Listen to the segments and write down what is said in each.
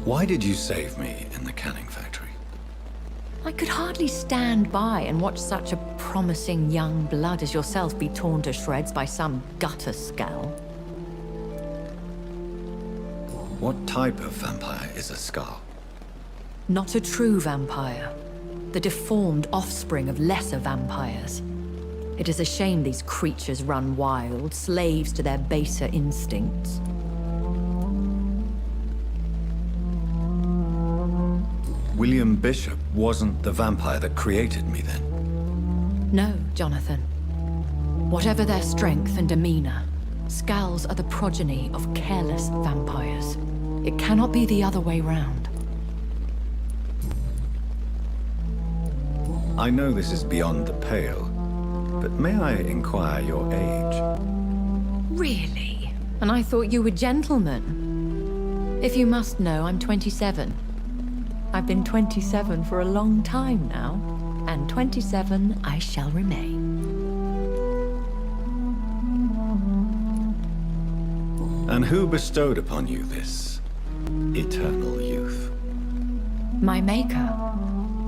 Why did you save me in the canning factory? I could hardly stand by and watch such a promising young blood as yourself be torn to shreds by some gutter skull. What type of vampire is a Skull? Not a true vampire. The deformed offspring of lesser vampires. It is a shame these creatures run wild, slaves to their baser instincts. William Bishop wasn't the vampire that created me then? No, Jonathan. Whatever their strength and demeanor, Skulls are the progeny of careless vampires. It cannot be the other way round. I know this is beyond the pale, but may I inquire your age? Really? And I thought you were gentlemen. If you must know, I'm 27. I've been 27 for a long time now, and 27 I shall remain. And who bestowed upon you this eternal youth? My maker.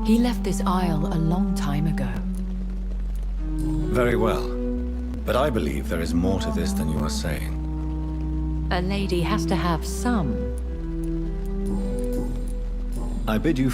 He left this isle a long time ago. Very well, but I believe there is more to this than you are saying. A lady has to have some. I bid you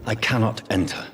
I cannot enter.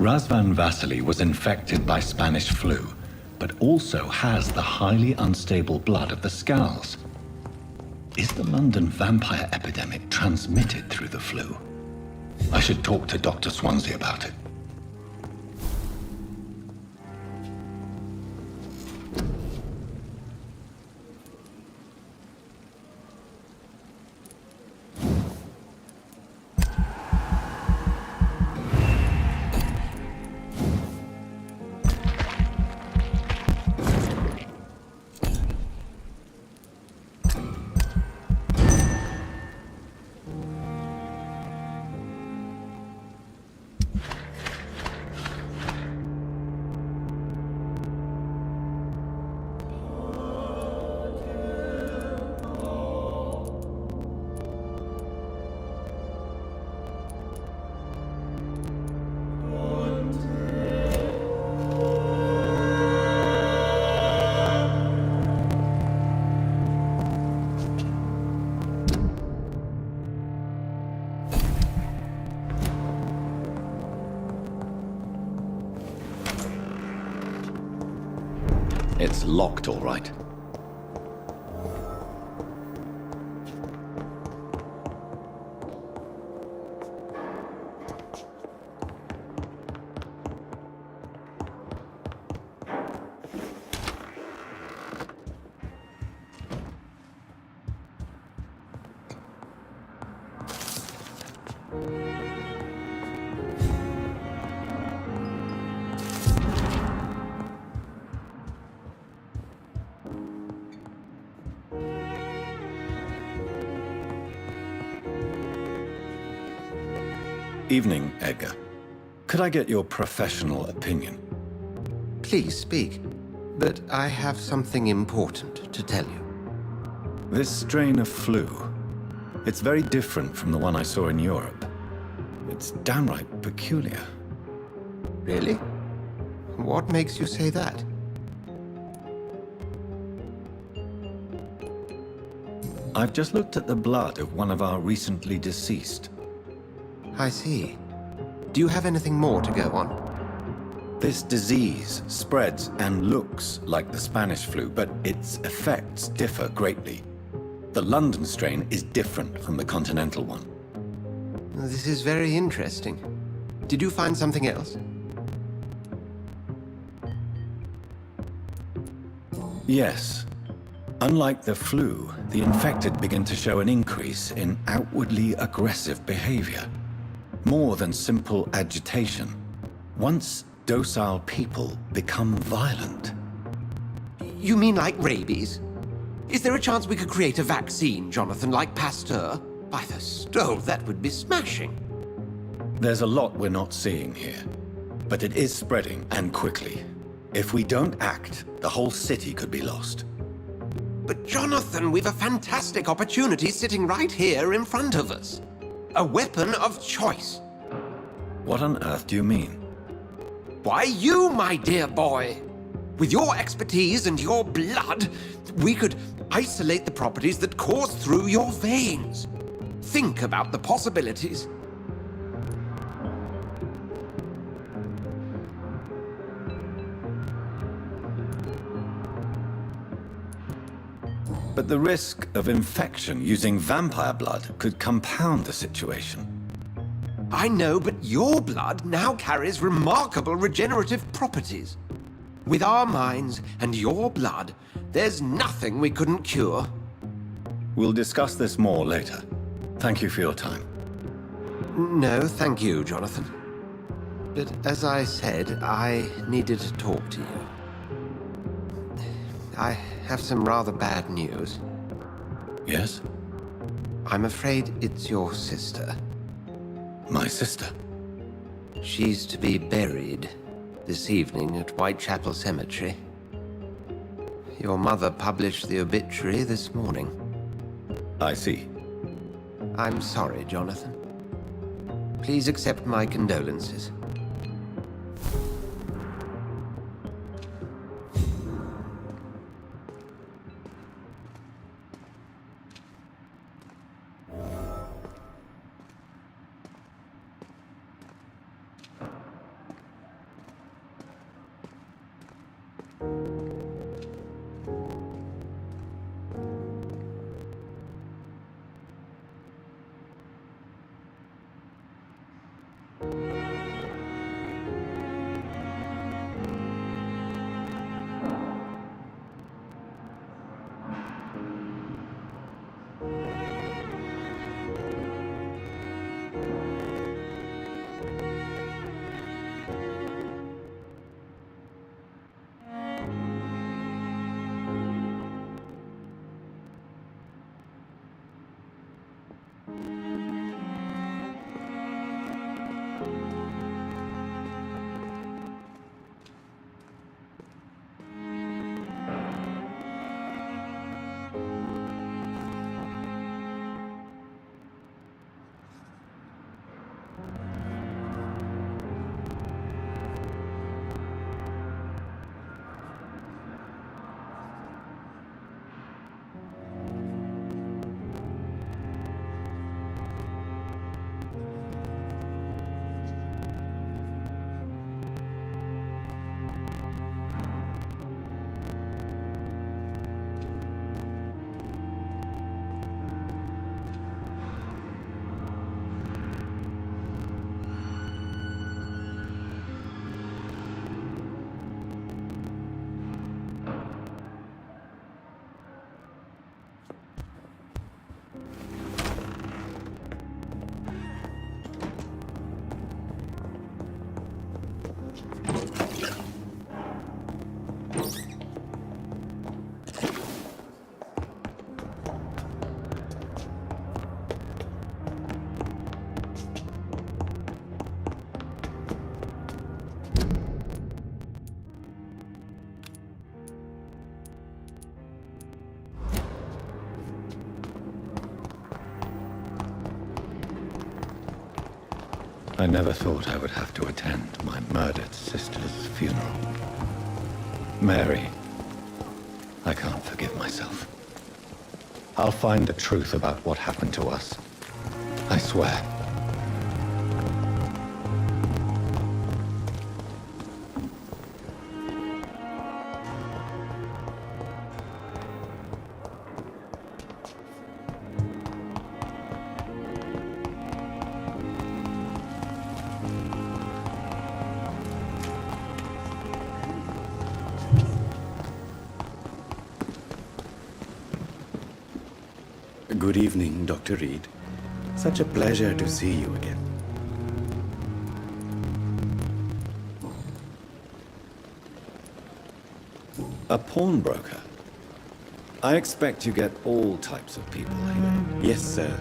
Razvan Vasily was infected by Spanish flu, but also has the highly unstable blood of the Skulls. Is the London vampire epidemic transmitted through the flu? I should talk to Dr. Swansea about it. It's locked, all right. Evening, Edgar. Could I get your professional opinion? Please speak, but I have something important to tell you. This strain of flu, it's very different from the one I saw in Europe. It's downright peculiar. Really? What makes you say that? I've just looked at the blood of one of our recently deceased. I see. Do you have anything more to go on? This disease spreads and looks like the Spanish flu, but its effects differ greatly. The London strain is different from the continental one. This is very interesting. Did you find something else? Yes. Unlike the flu, the infected begin to show an increase in outwardly aggressive behavior. More than simple agitation. Once docile people become violent. You mean like rabies? Is there a chance we could create a vaccine, Jonathan, like Pasteur? By the stove, that would be smashing. There's a lot we're not seeing here, but it is spreading, and quickly. If we don't act, the whole city could be lost. But Jonathan, we've a fantastic opportunity sitting right here in front of us. A weapon of choice. What on earth do you mean? Why, you, my dear boy. With your expertise and your blood, we could isolate the properties that course through your veins. Think about the possibilities. But the risk of infection using vampire blood could compound the situation. I know, but your blood now carries remarkable regenerative properties. With our minds and your blood, there's nothing we couldn't cure. We'll discuss this more later. Thank you for your time. No, thank you, Jonathan. But as I said, I needed to talk to you. I have some rather bad news. Yes? I'm afraid it's your sister. My sister? She's to be buried this evening at Whitechapel Cemetery. Your mother published the obituary this morning. I see. I'm sorry, Jonathan. Please accept my condolences. I never thought I would have to attend my murdered sister's funeral. Mary, I can't forgive myself. I'll find the truth about what happened to us. I swear. Good evening, Dr. Reed. Such a pleasure to see you again. A pawnbroker? I expect you get all types of people here. Yes, sir.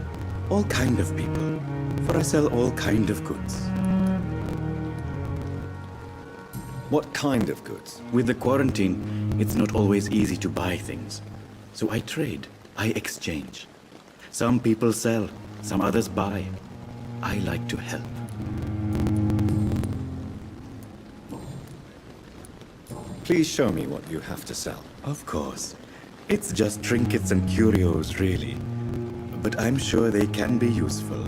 All kind of people. For I sell all kind of goods. What kind of goods? With the quarantine, it's not always easy to buy things. So I trade. I exchange. Some people sell, some others buy. I like to help. Please show me what you have to sell. Of course. It's just trinkets and curios, really. But I'm sure they can be useful.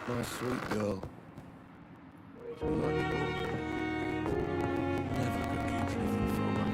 My sweet girl. She likes me. Never could keep anything from her.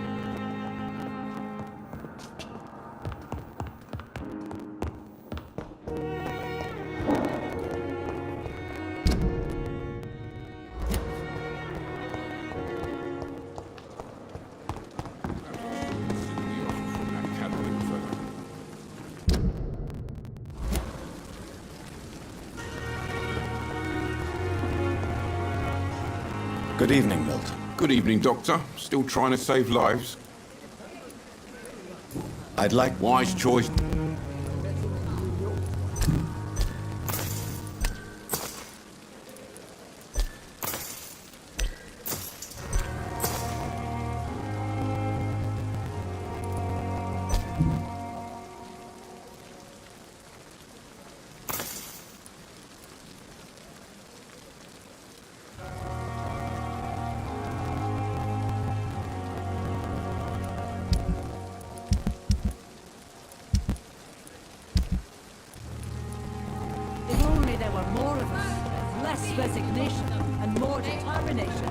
Good evening, Milton. Good evening, Doctor. Still trying to save lives? I'd like... Wise choice. If only there were more of us, less resignation and more determination.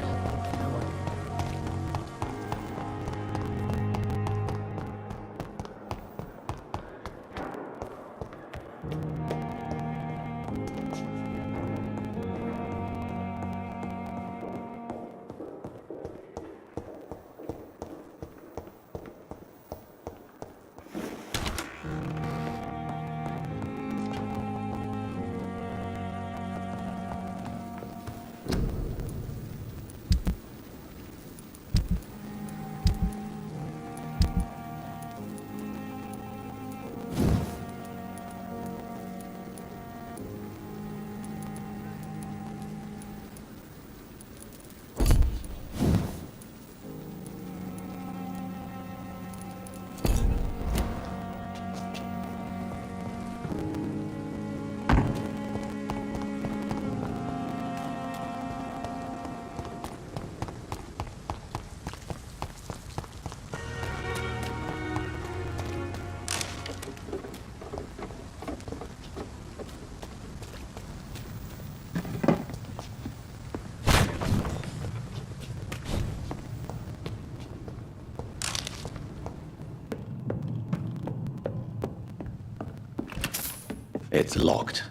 It's locked.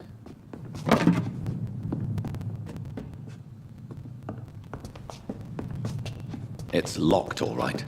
It's locked, all right.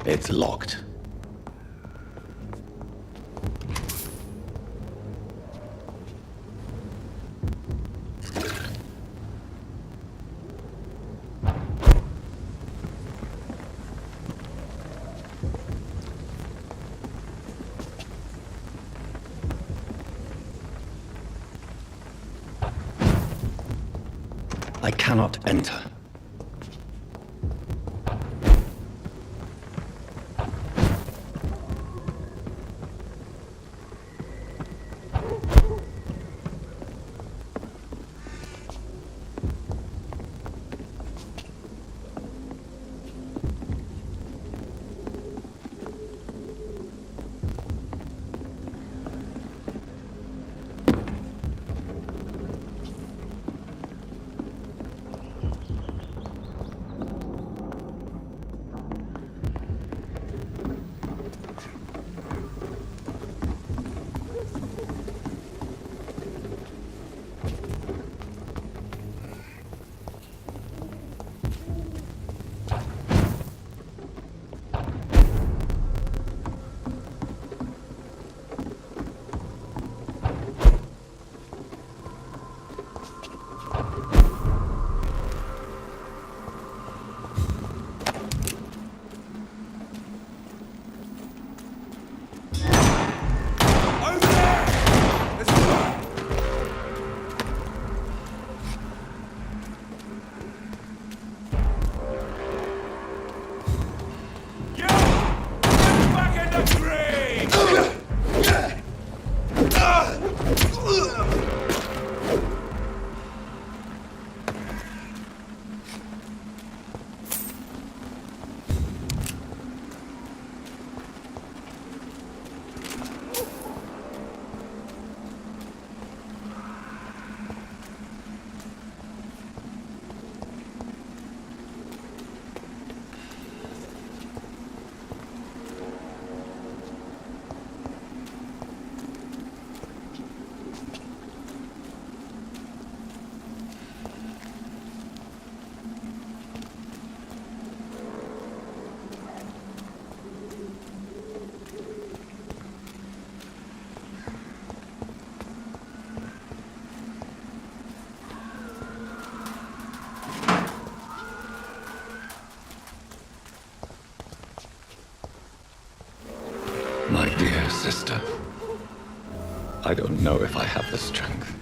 It's locked. I cannot enter. My dear sister, I don't know if I have the strength.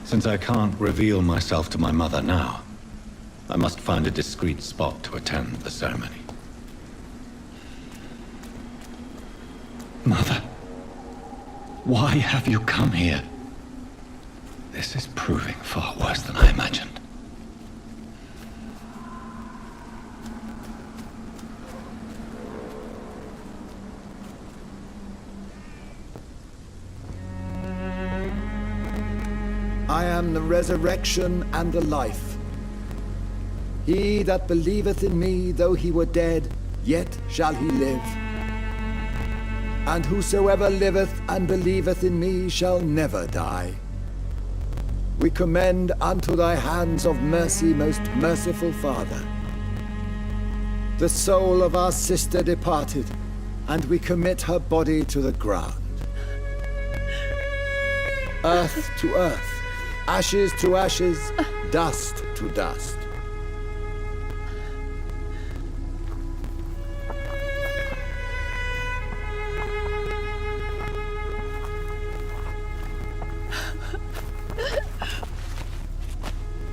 Since I can't reveal myself to my mother now, I must find a discreet spot to attend the ceremony. Mother, why have you come here? This is proving far worse than I imagined. I am the resurrection and the life. He that believeth in me, though he were dead, yet shall he live. And whosoever liveth and believeth in me shall never die. We commend unto thy hands of mercy, most merciful Father, the soul of our sister departed, and we commit her body to the ground. Earth to earth, ashes to ashes, dust to dust.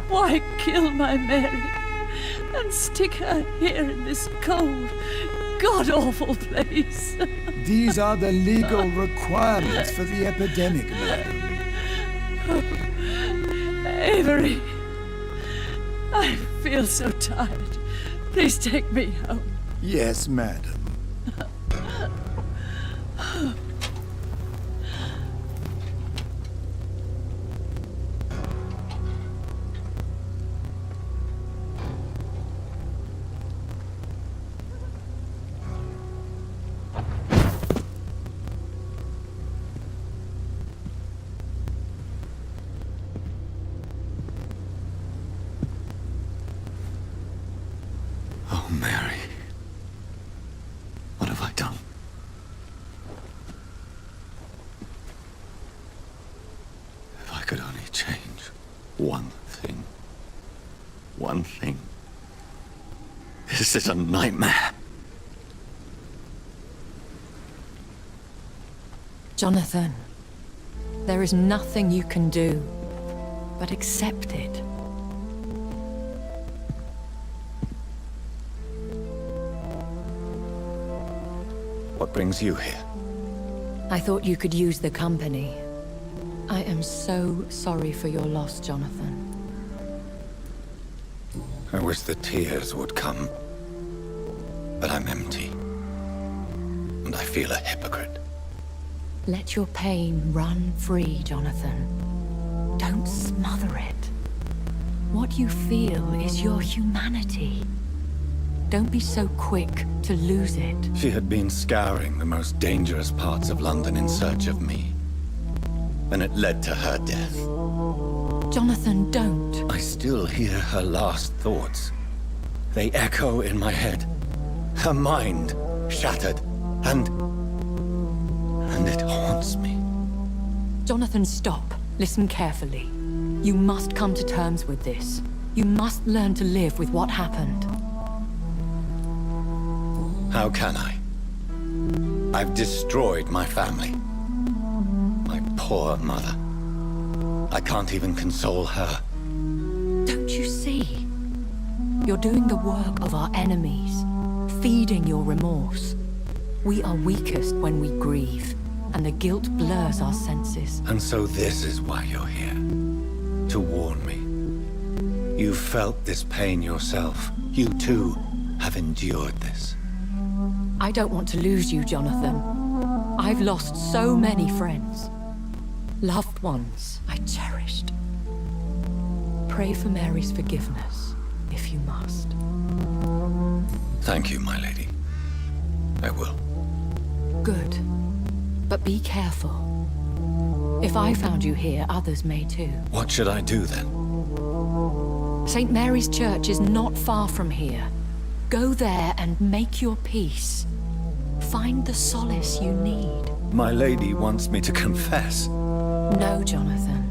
Why kill my Mary and stick her here in this cold, god-awful place? These are the legal requirements for the epidemic, madam. Avery, I feel so tired. Please take me home. Yes, madam. Oh, Mary. What have I done? If I could only change one thing. One thing. This is a nightmare. Jonathan, there is nothing you can do but accept it. What brings you here? I thought you could use the company. I am so sorry for your loss, Jonathan. I wish the tears would come. But I'm empty. And I feel a hypocrite. Let your pain run free, Jonathan. Don't smother it. What you feel is your humanity. Don't be so quick to lose it. She had been scouring the most dangerous parts of London in search of me. And it led to her death. Jonathan, don't. I still hear her last thoughts. They echo in my head. Her mind shattered, and it haunts me. Jonathan, stop. Listen carefully. You must come to terms with this. You must learn to live with what happened. How can I? I've destroyed my family. My poor mother. I can't even console her. Don't you see? You're doing the work of our enemies, feeding your remorse. We are weakest when we grieve, and the guilt blurs our senses. And so this is why you're here. To warn me. You've felt this pain yourself. You too have endured this. I don't want to lose you, Jonathan. I've lost so many friends. Loved ones I cherished. Pray for Mary's forgiveness, if you must. Thank you, my lady. I will. Good. But be careful. If I found you here, others may too. What should I do then? St. Mary's Church is not far from here. Go there and make your peace. Find the solace you need. My lady wants me to confess. No, Jonathan.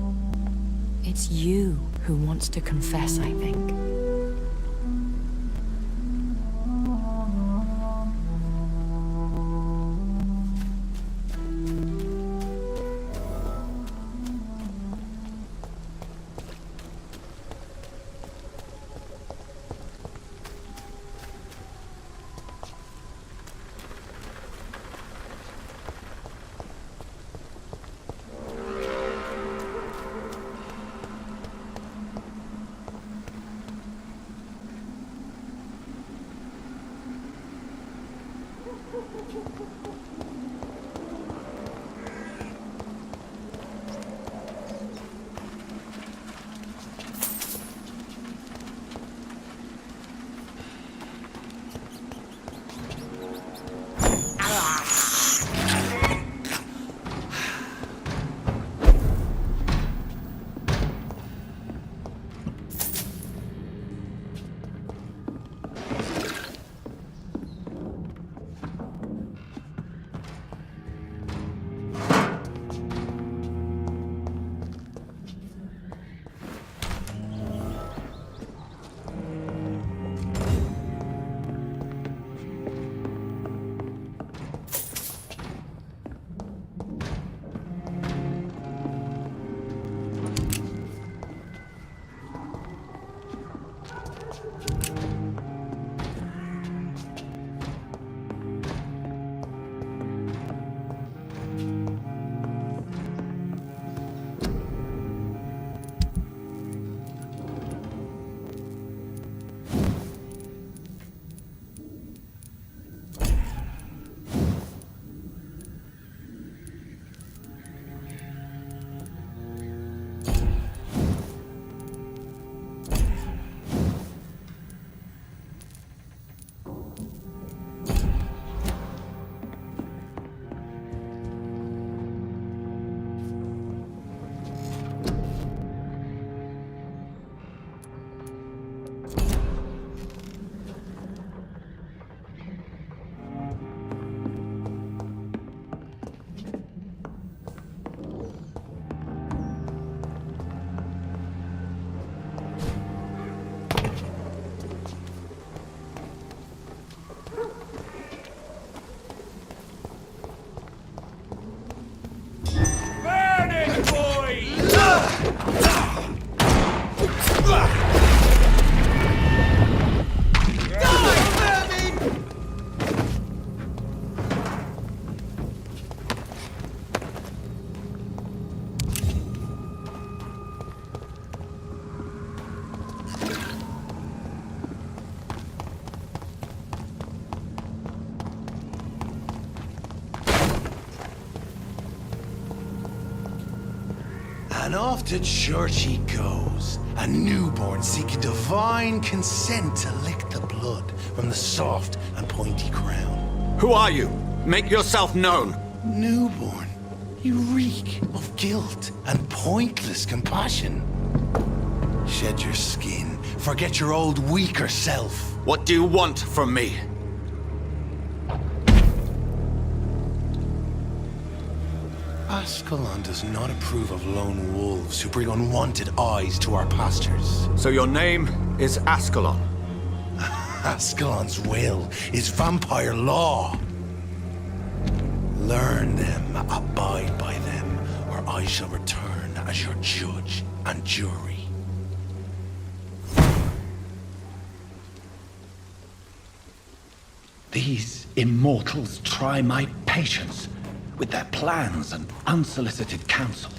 It's you who wants to confess, I think. And off to church he goes, a newborn seeking divine consent to lick the blood from the soft and pointy crown. Who are you? Make yourself known. Newborn, you reek of guilt and pointless compassion. Shed your skin, forget your old weaker self. What do you want from me? Ascalon does not approve of lone wolves who bring unwanted eyes to our pastures. So your name is Ascalon? Ascalon's will is vampire law. Learn them, abide by them, or I shall return as your judge and jury. These immortals try my patience with their plans and unsolicited counsel.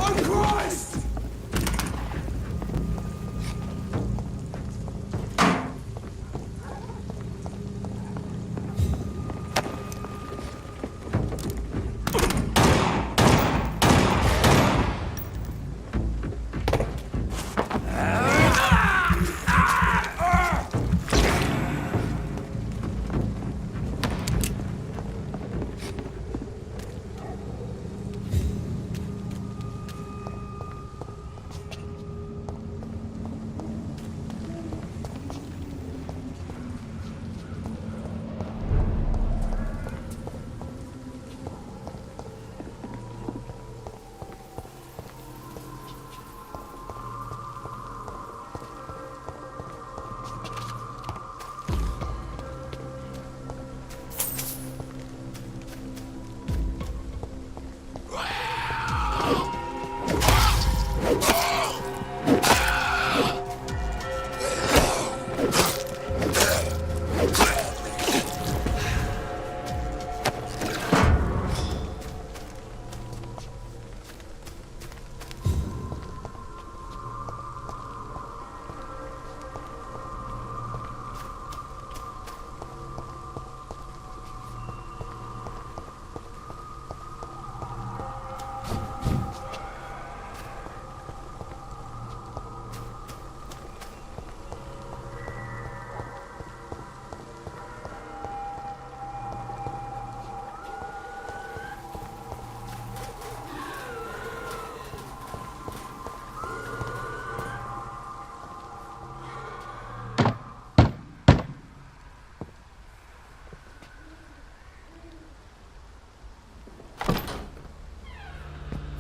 On Christ!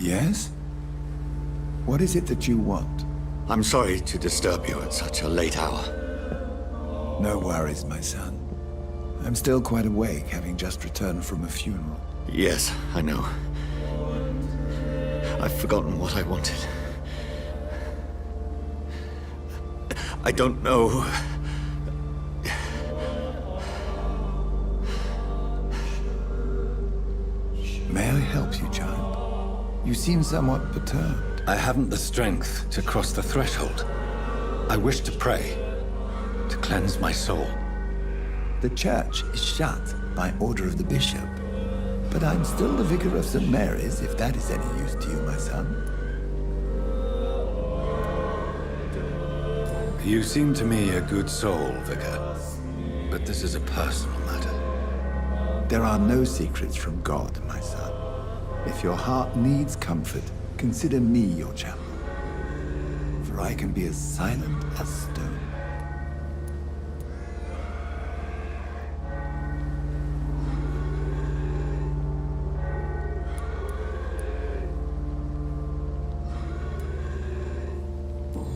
Yes? What is it that you want? I'm sorry to disturb you at such a late hour. No worries, my son. I'm still quite awake, having just returned from a funeral. Yes, I know. I've forgotten what I wanted. I don't know. May I help you, child? You seem somewhat perturbed. I haven't the strength to cross the threshold. I wish to pray, to cleanse my soul. The church is shut by order of the bishop. But I'm still the vicar of St. Mary's, if that is any use to you, my son. You seem to me a good soul, Vicar. But this is a personal matter. There are no secrets from God, my son. If your heart needs comfort, consider me your channel. For I can be as silent as stone.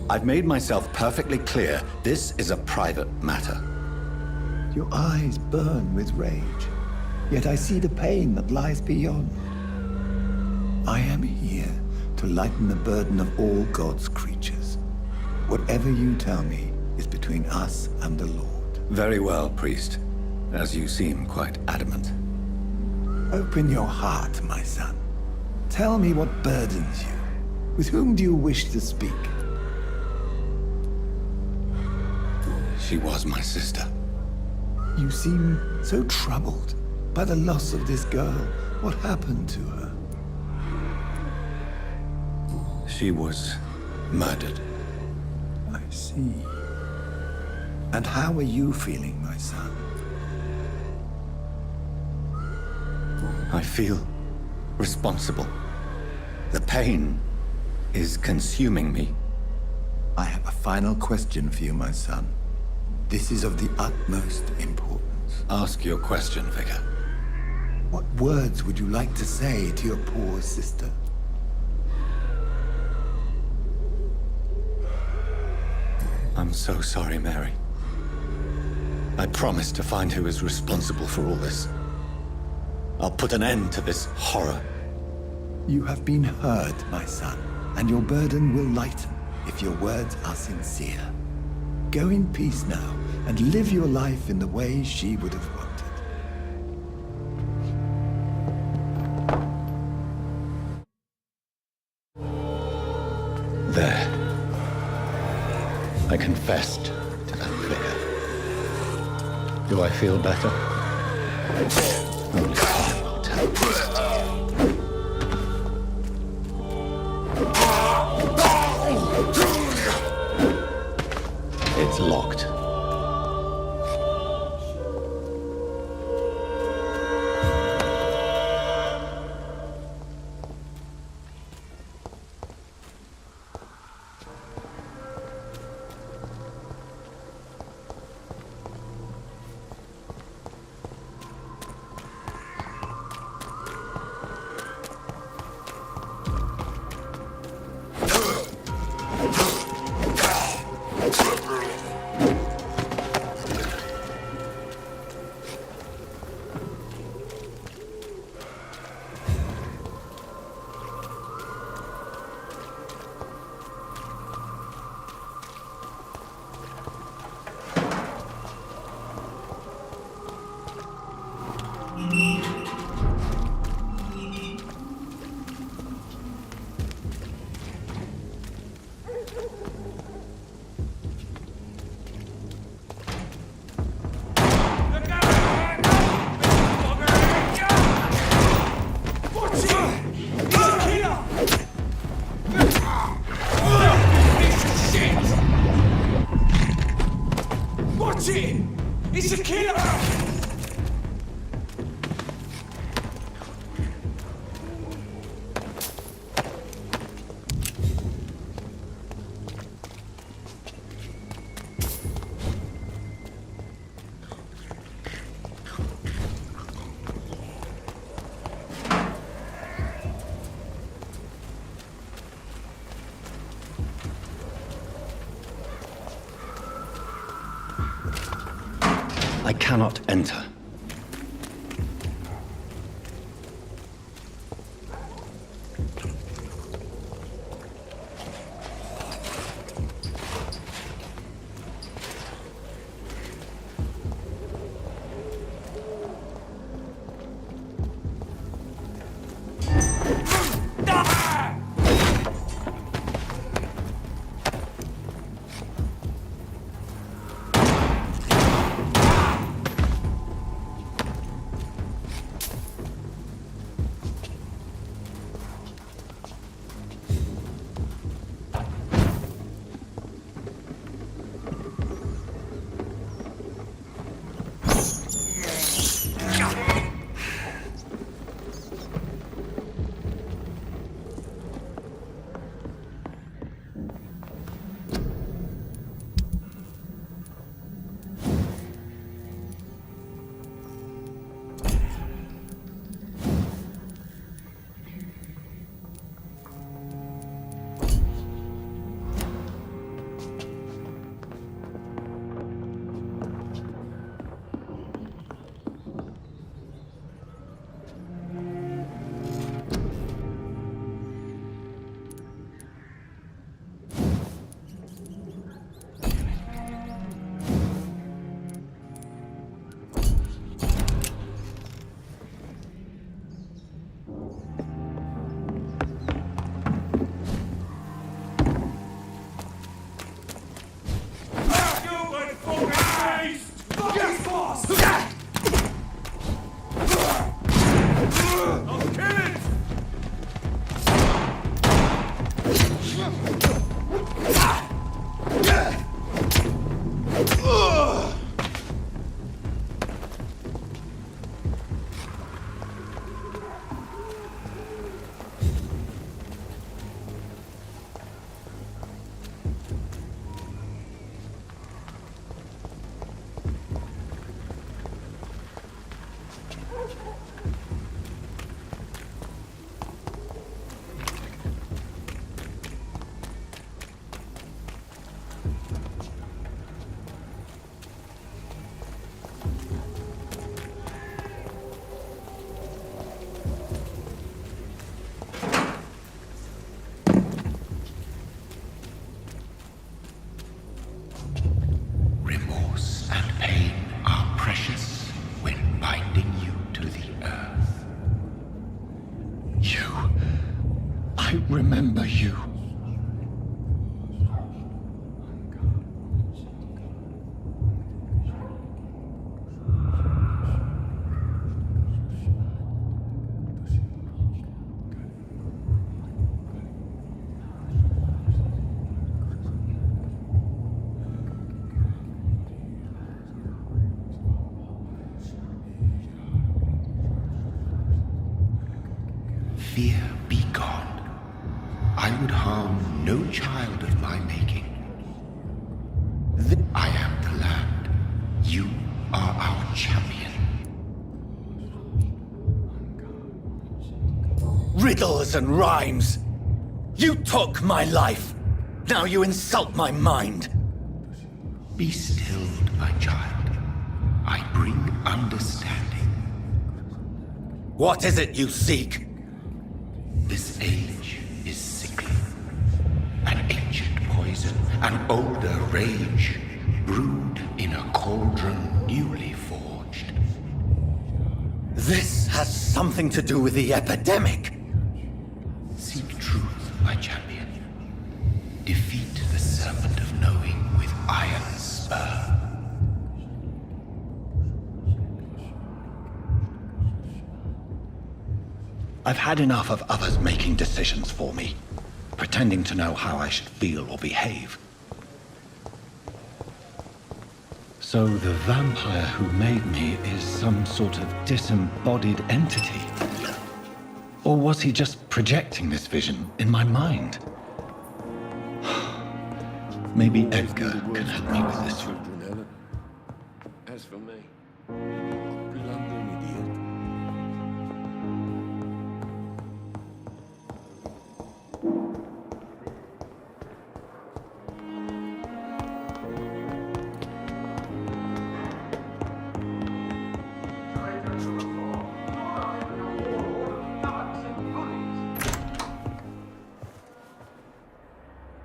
I've made myself perfectly clear. This is a private matter. Your eyes burn with rage, yet I see the pain that lies beyond. I am here to lighten the burden of all God's creatures. Whatever you tell me is between us and the Lord. Very well, priest. As you seem quite adamant. Open your heart, my son. Tell me what burdens you. With whom do you wish to speak? She was my sister. You seem so troubled by the loss of this girl. What happened to her? She was murdered. I see. And how are you feeling, my son? I feel responsible. The pain is consuming me. I have a final question for you, my son. This is of the utmost importance. Ask your question, Vicar. What words would you like to say to your poor sister? I'm so sorry, Mary. I promise to find who is responsible for all this. I'll put an end to this horror. You have been heard, my son, and your burden will lighten if your words are sincere. Go in peace now, and live your life in the way she would have wanted. There. I confessed to that vicar. Do I feel better? Only time will tell. It's locked. He's a killer! I cannot enter. remember you. Fear be gone. I would harm no child of my making. I am the land. You are our champion. Riddles and rhymes! You took my life! Now you insult my mind! Be stilled, my child. I bring understanding. What is it you seek? This age is sickly. An ancient poison, an older rage, brewed in a cauldron newly forged. This has something to do with the epidemic! Seek truth, my champion. Defeat the serpent of knowing with iron spur. I've had enough of others making decisions for me, pretending to know how I should feel or behave. So the vampire who made me is some sort of disembodied entity? Or was he just projecting this vision in my mind? Maybe Edgar can help me with this one. As for me, London idiot.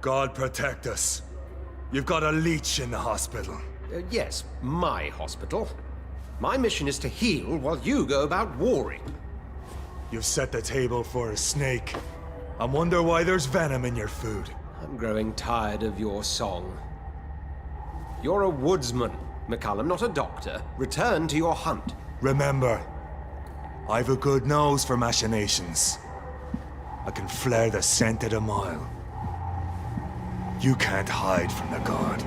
God protect us. You've got a leech in the hospital. Yes, my hospital. My mission is to heal while you go about warring. You've set the table for a snake. I wonder why there's venom in your food. I'm growing tired of your song. You're a woodsman, McCullum, not a doctor. Return to your hunt. Remember, I've a good nose for machinations. I can flare the scent at a mile. You can't hide from the god.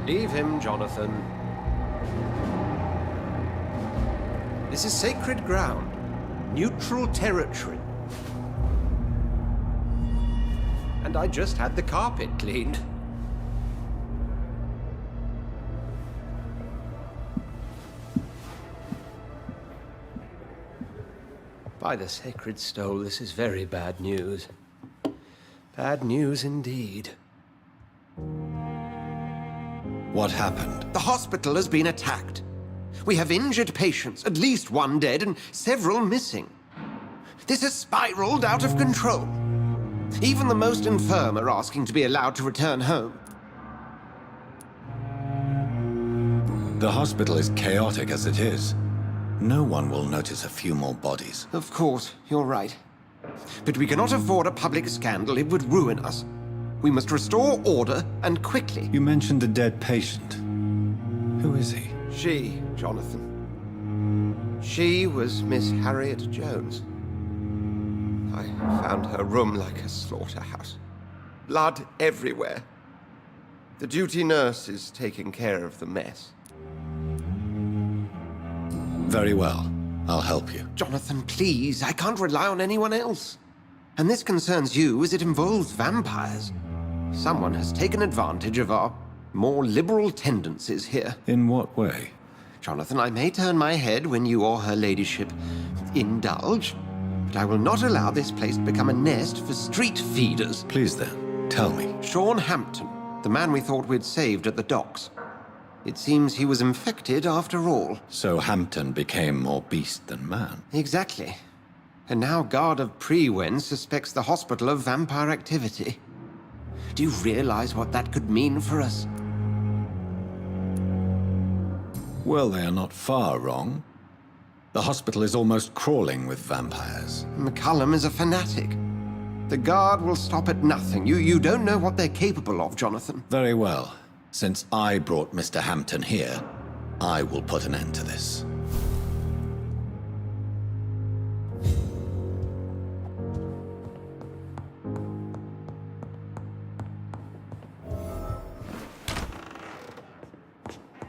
Leave him, Jonathan. This is sacred ground. Neutral territory. And I just had the carpet cleaned. By the sacred stole, this is very bad news. Bad news indeed. What happened? The hospital has been attacked. We have injured patients, at least one dead and several missing. This has spiraled out of control. Even the most infirm are asking to be allowed to return home. The hospital is chaotic as it is. No one will notice a few more bodies. Of course, you're right. But we cannot afford a public scandal. It would ruin us. We must restore order, and quickly. You mentioned a dead patient. Who is he? She, Jonathan. She was Miss Harriet Jones. I found her room like a slaughterhouse. Blood everywhere. The duty nurse is taking care of the mess. Very well. I'll help you. Jonathan, please. I can't rely on anyone else. And this concerns you as it involves vampires. Someone has taken advantage of our more liberal tendencies here. In what way? Jonathan, I may turn my head when you or her ladyship indulge, but I will not allow this place to become a nest for street feeders. Please then, tell me. Sean Hampton, the man we thought we'd saved at the docks. It seems he was infected after all. So Hampton became more beast than man. Exactly. And now Guard of Prewen suspects the hospital of vampire activity. Do you realize what that could mean for us? Well, they are not far wrong. The hospital is almost crawling with vampires. McCullum is a fanatic. The Guard will stop at nothing. You don't know what they're capable of, Jonathan. Very well. Since I brought Mr. Hampton here, I will put an end to this.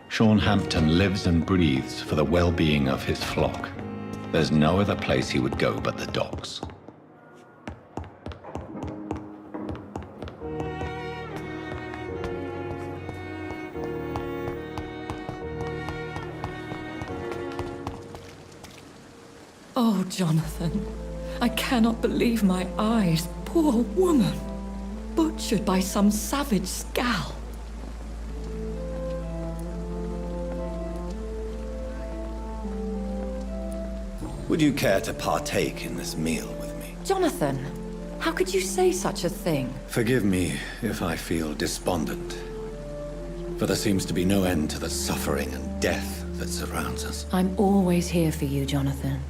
Sean Hampton lives and breathes for the well-being of his flock. There's no other place he would go but the docks. Oh, Jonathan, I cannot believe my eyes. Poor woman, butchered by some savage scowl. Would you care to partake in this meal with me? Jonathan, how could you say such a thing? Forgive me if I feel despondent, for there seems to be no end to the suffering and death that surrounds us. I'm always here for you, Jonathan.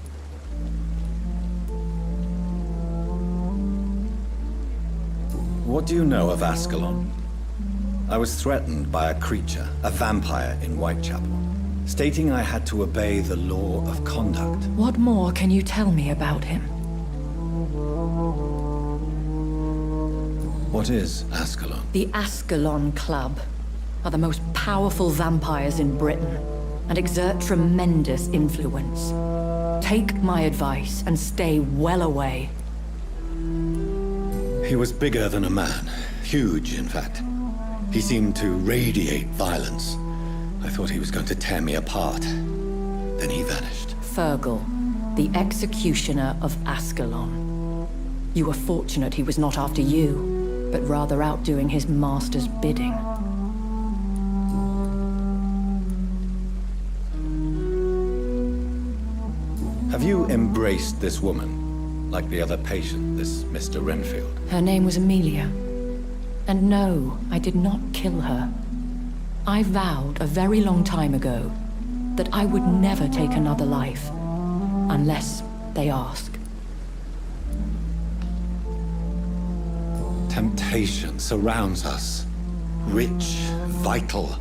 What do you know of Ascalon? I was threatened by a creature, a vampire in Whitechapel, stating I had to obey the law of conduct. What more can you tell me about him? What is Ascalon? The Ascalon Club are the most powerful vampires in Britain and exert tremendous influence. Take my advice and stay well away. He was bigger than a man. Huge, in fact. He seemed to radiate violence. I thought he was going to tear me apart. Then he vanished. Fergal, the executioner of Ascalon. You were fortunate he was not after you, but rather out doing his master's bidding. Have you embraced this woman? Like the other patient, this Mr. Renfield? Her name was Amelia. And no, I did not kill her. I vowed a very long time ago that I would never take another life, unless they ask. Temptation surrounds us. Rich, vital.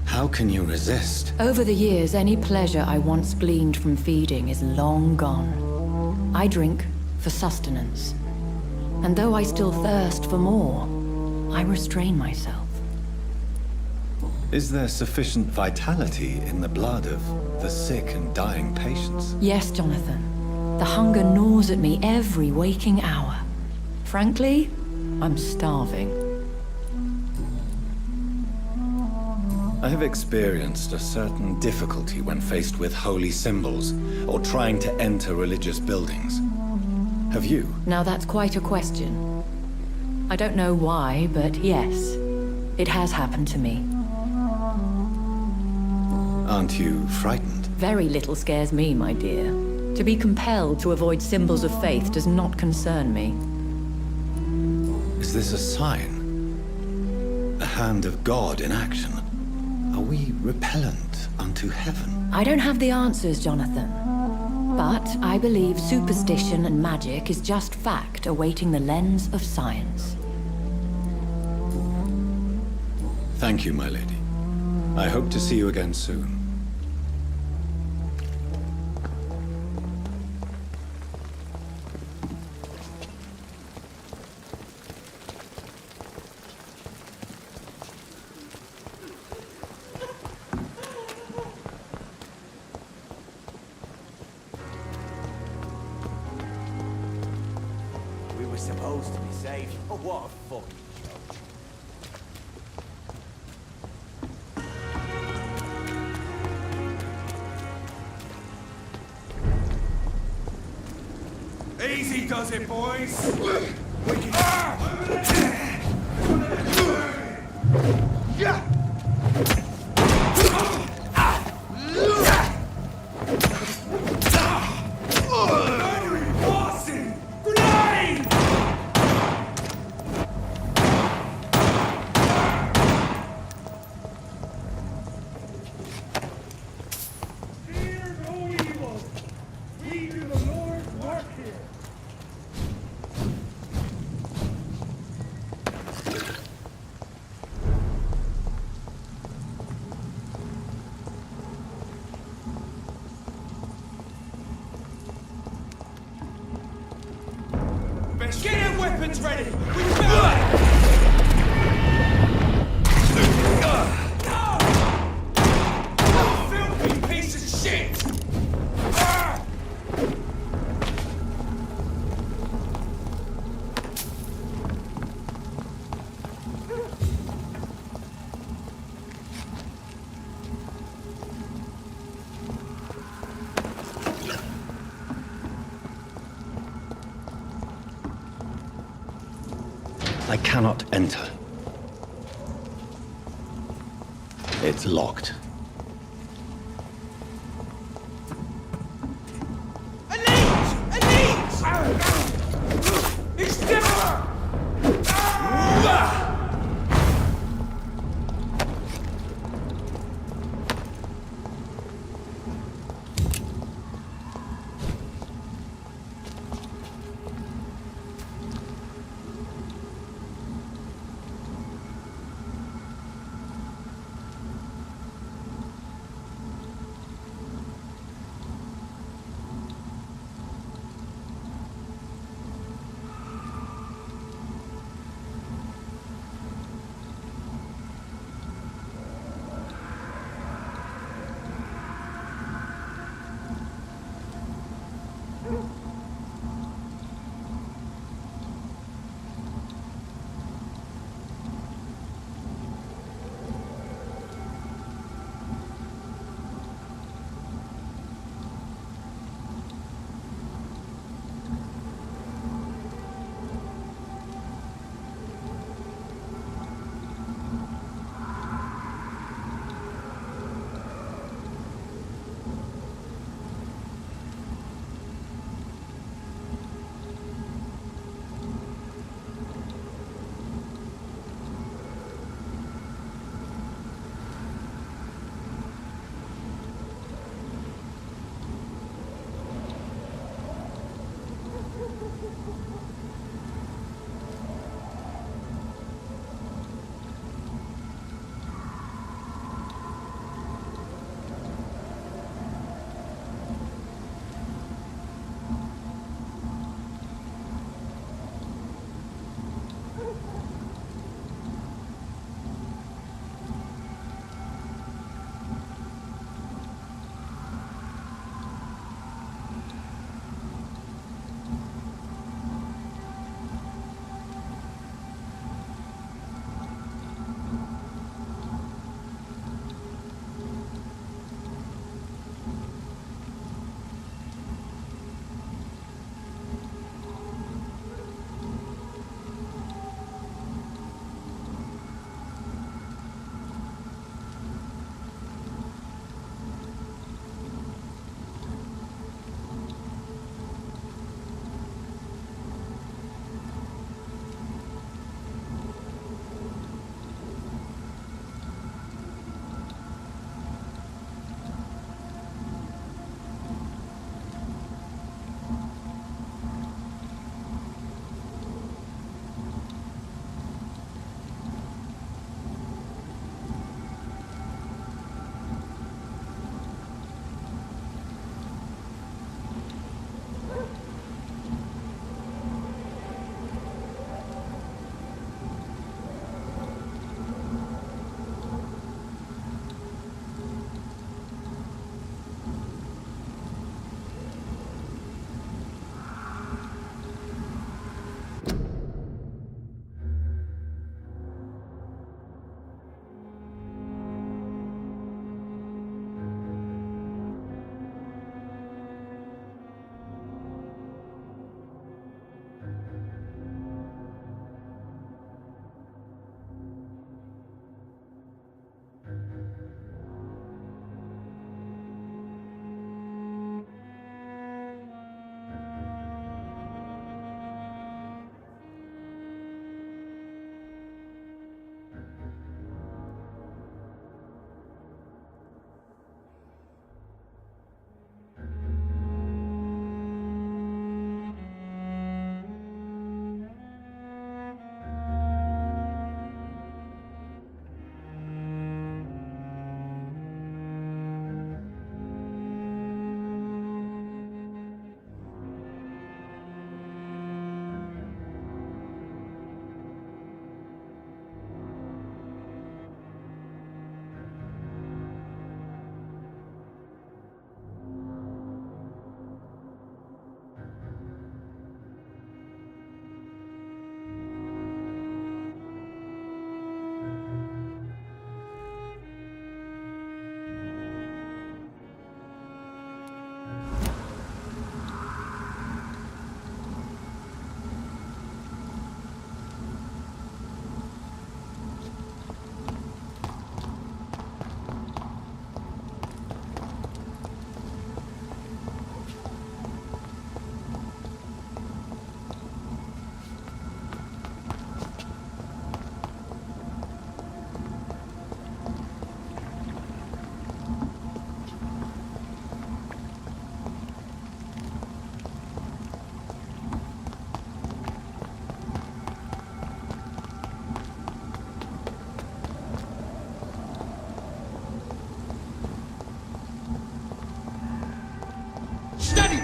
How can you resist? Over the years, any pleasure I once gleaned from feeding is long gone. I drink for sustenance. And though I still thirst for more, I restrain myself. Is there sufficient vitality in the blood of the sick and dying patients? Yes, Jonathan. The hunger gnaws at me every waking hour. Frankly, I'm starving. I have experienced a certain difficulty when faced with holy symbols or trying to enter religious buildings. Have you? Now that's quite a question. I don't know why, but yes, it has happened to me. Aren't you frightened? Very little scares me, my dear. To be compelled to avoid symbols of faith does not concern me. Is this a sign? The hand of God in action? Are we repellent unto heaven? I don't have the answers, Jonathan. But I believe superstition and magic is just fact awaiting the lens of science. Thank you, my lady. I hope to see you again soon. Supposed to be safe. Oh, what a fucking joke. Easy does it, boys. Weapons ready! We found filthy piece of shit! I cannot enter. It's locked.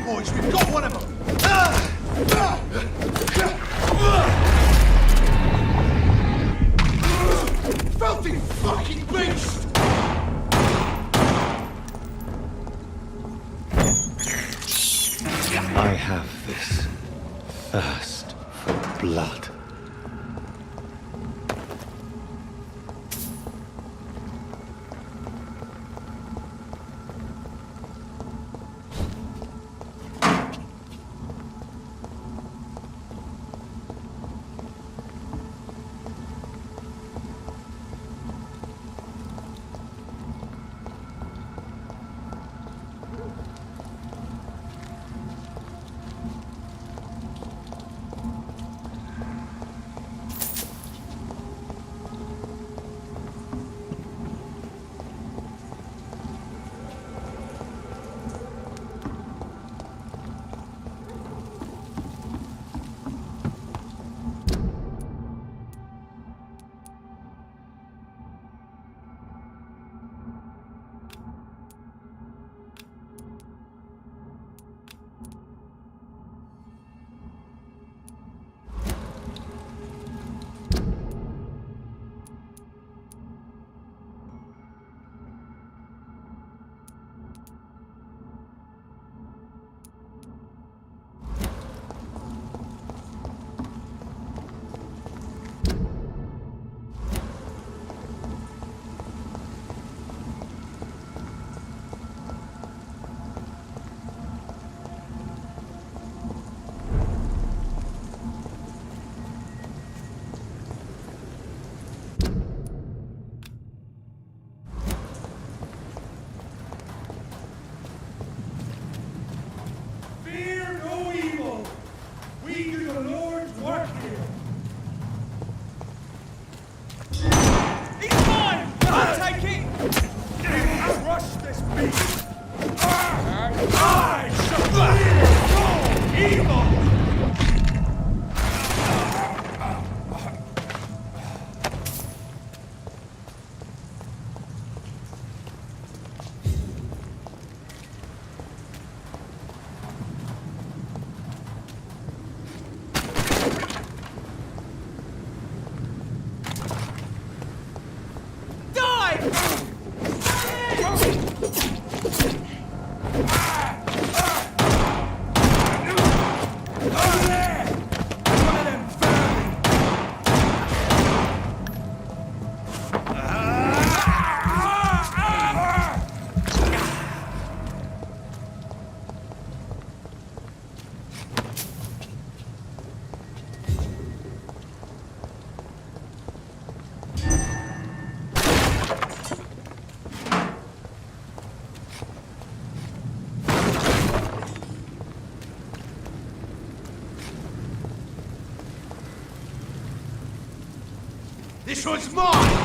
boys, we've got one of them! Filthy fucking beast! I have this thirst for blood. Fear no evil. We do the Lord's work here. He's mine! I'll take it! Crush this beast! I shall fear no evil! This one's mine!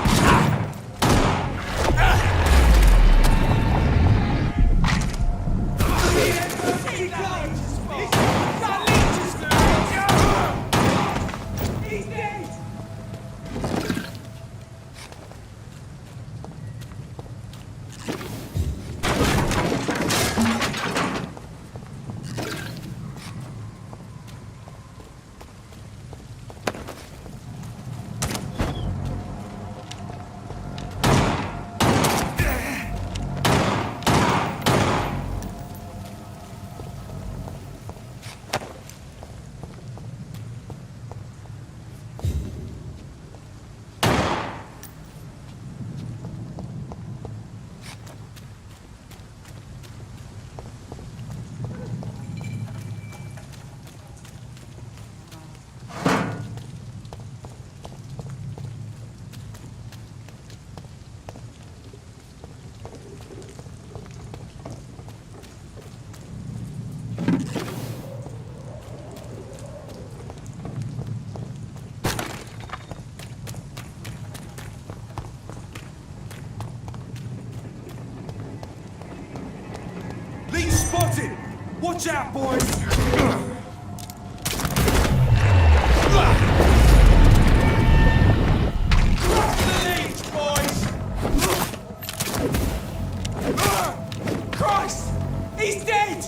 Spotted! Watch out, boys! The leech, boys! Christ! He's dead!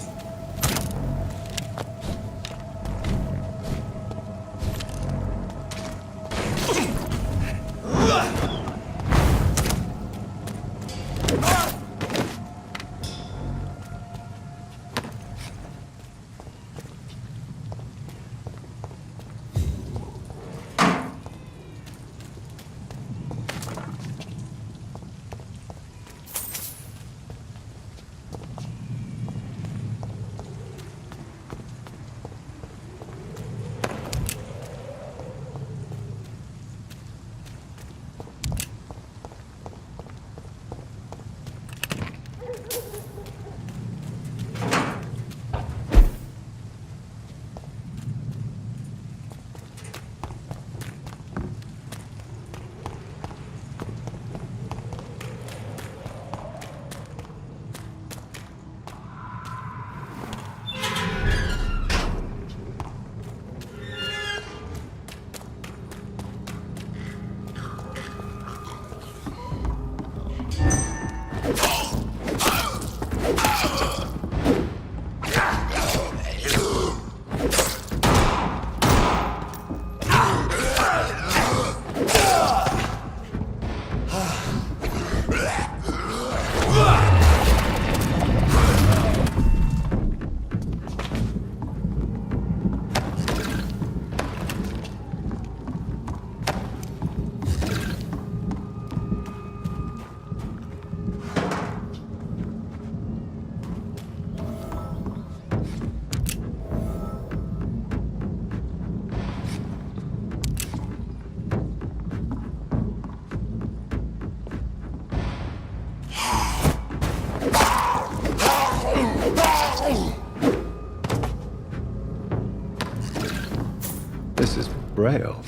This is Braille.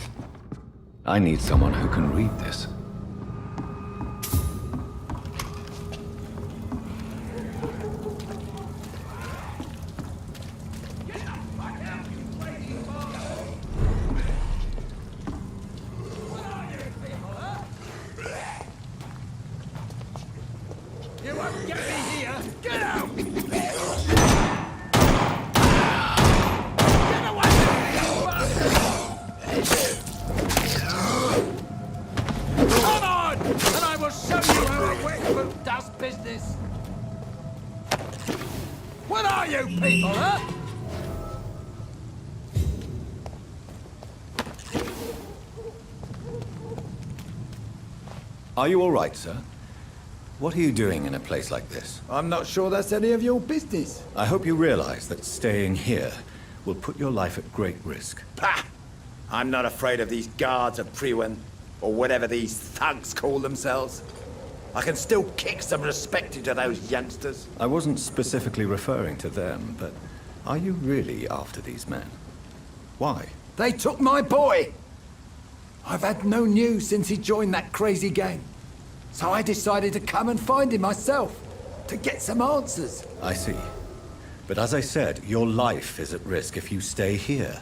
I need someone who can read this. You won't get me here! Get out! Get away! Come on! And I will show you how a witch does business! What are you people, huh? Are you all right, sir? What are you doing in a place like this? I'm not sure that's any of your business. I hope you realize that staying here will put your life at great risk. Pah! I'm not afraid of these guards of Priwen, or whatever these thugs call themselves. I can still kick some respect into those youngsters. I wasn't specifically referring to them, but are you really after these men? Why? They took my boy! I've had no news since he joined that crazy gang. So I decided to come and find him myself, to get some answers. I see. But as I said, your life is at risk if you stay here.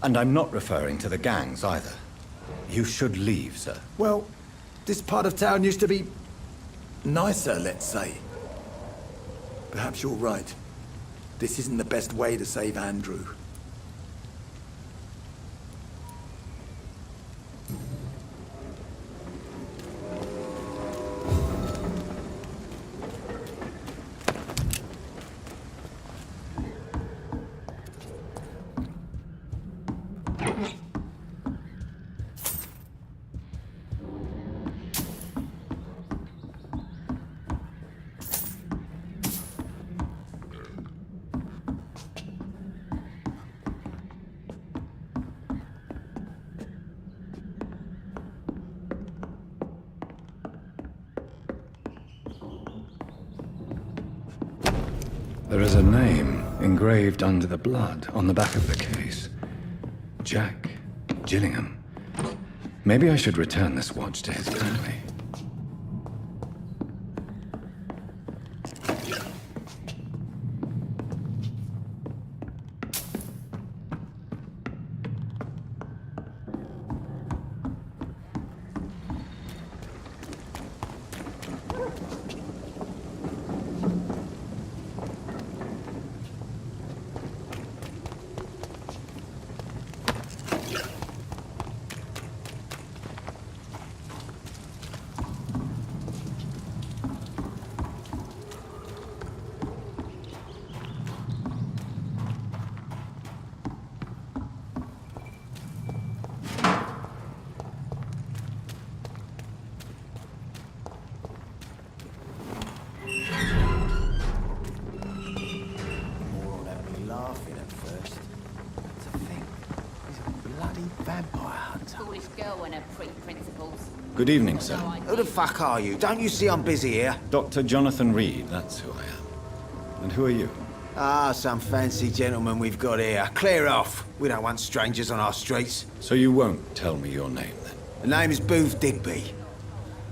And I'm not referring to the gangs either. You should leave, sir. Well, this part of town used to be nicer, let's say. Perhaps you're right. This isn't the best way to save Andrew. There is a name engraved under the blood on the back of the case. Jack Gillingham. Maybe I should return this watch to his family. Good evening, sir. Who the fuck are you? Don't you see I'm busy here? Dr. Jonathan Reed, that's who I am. And who are you? Ah, some fancy gentleman we've got here. Clear off. We don't want strangers on our streets. So you won't tell me your name, then? The name is Booth Digby.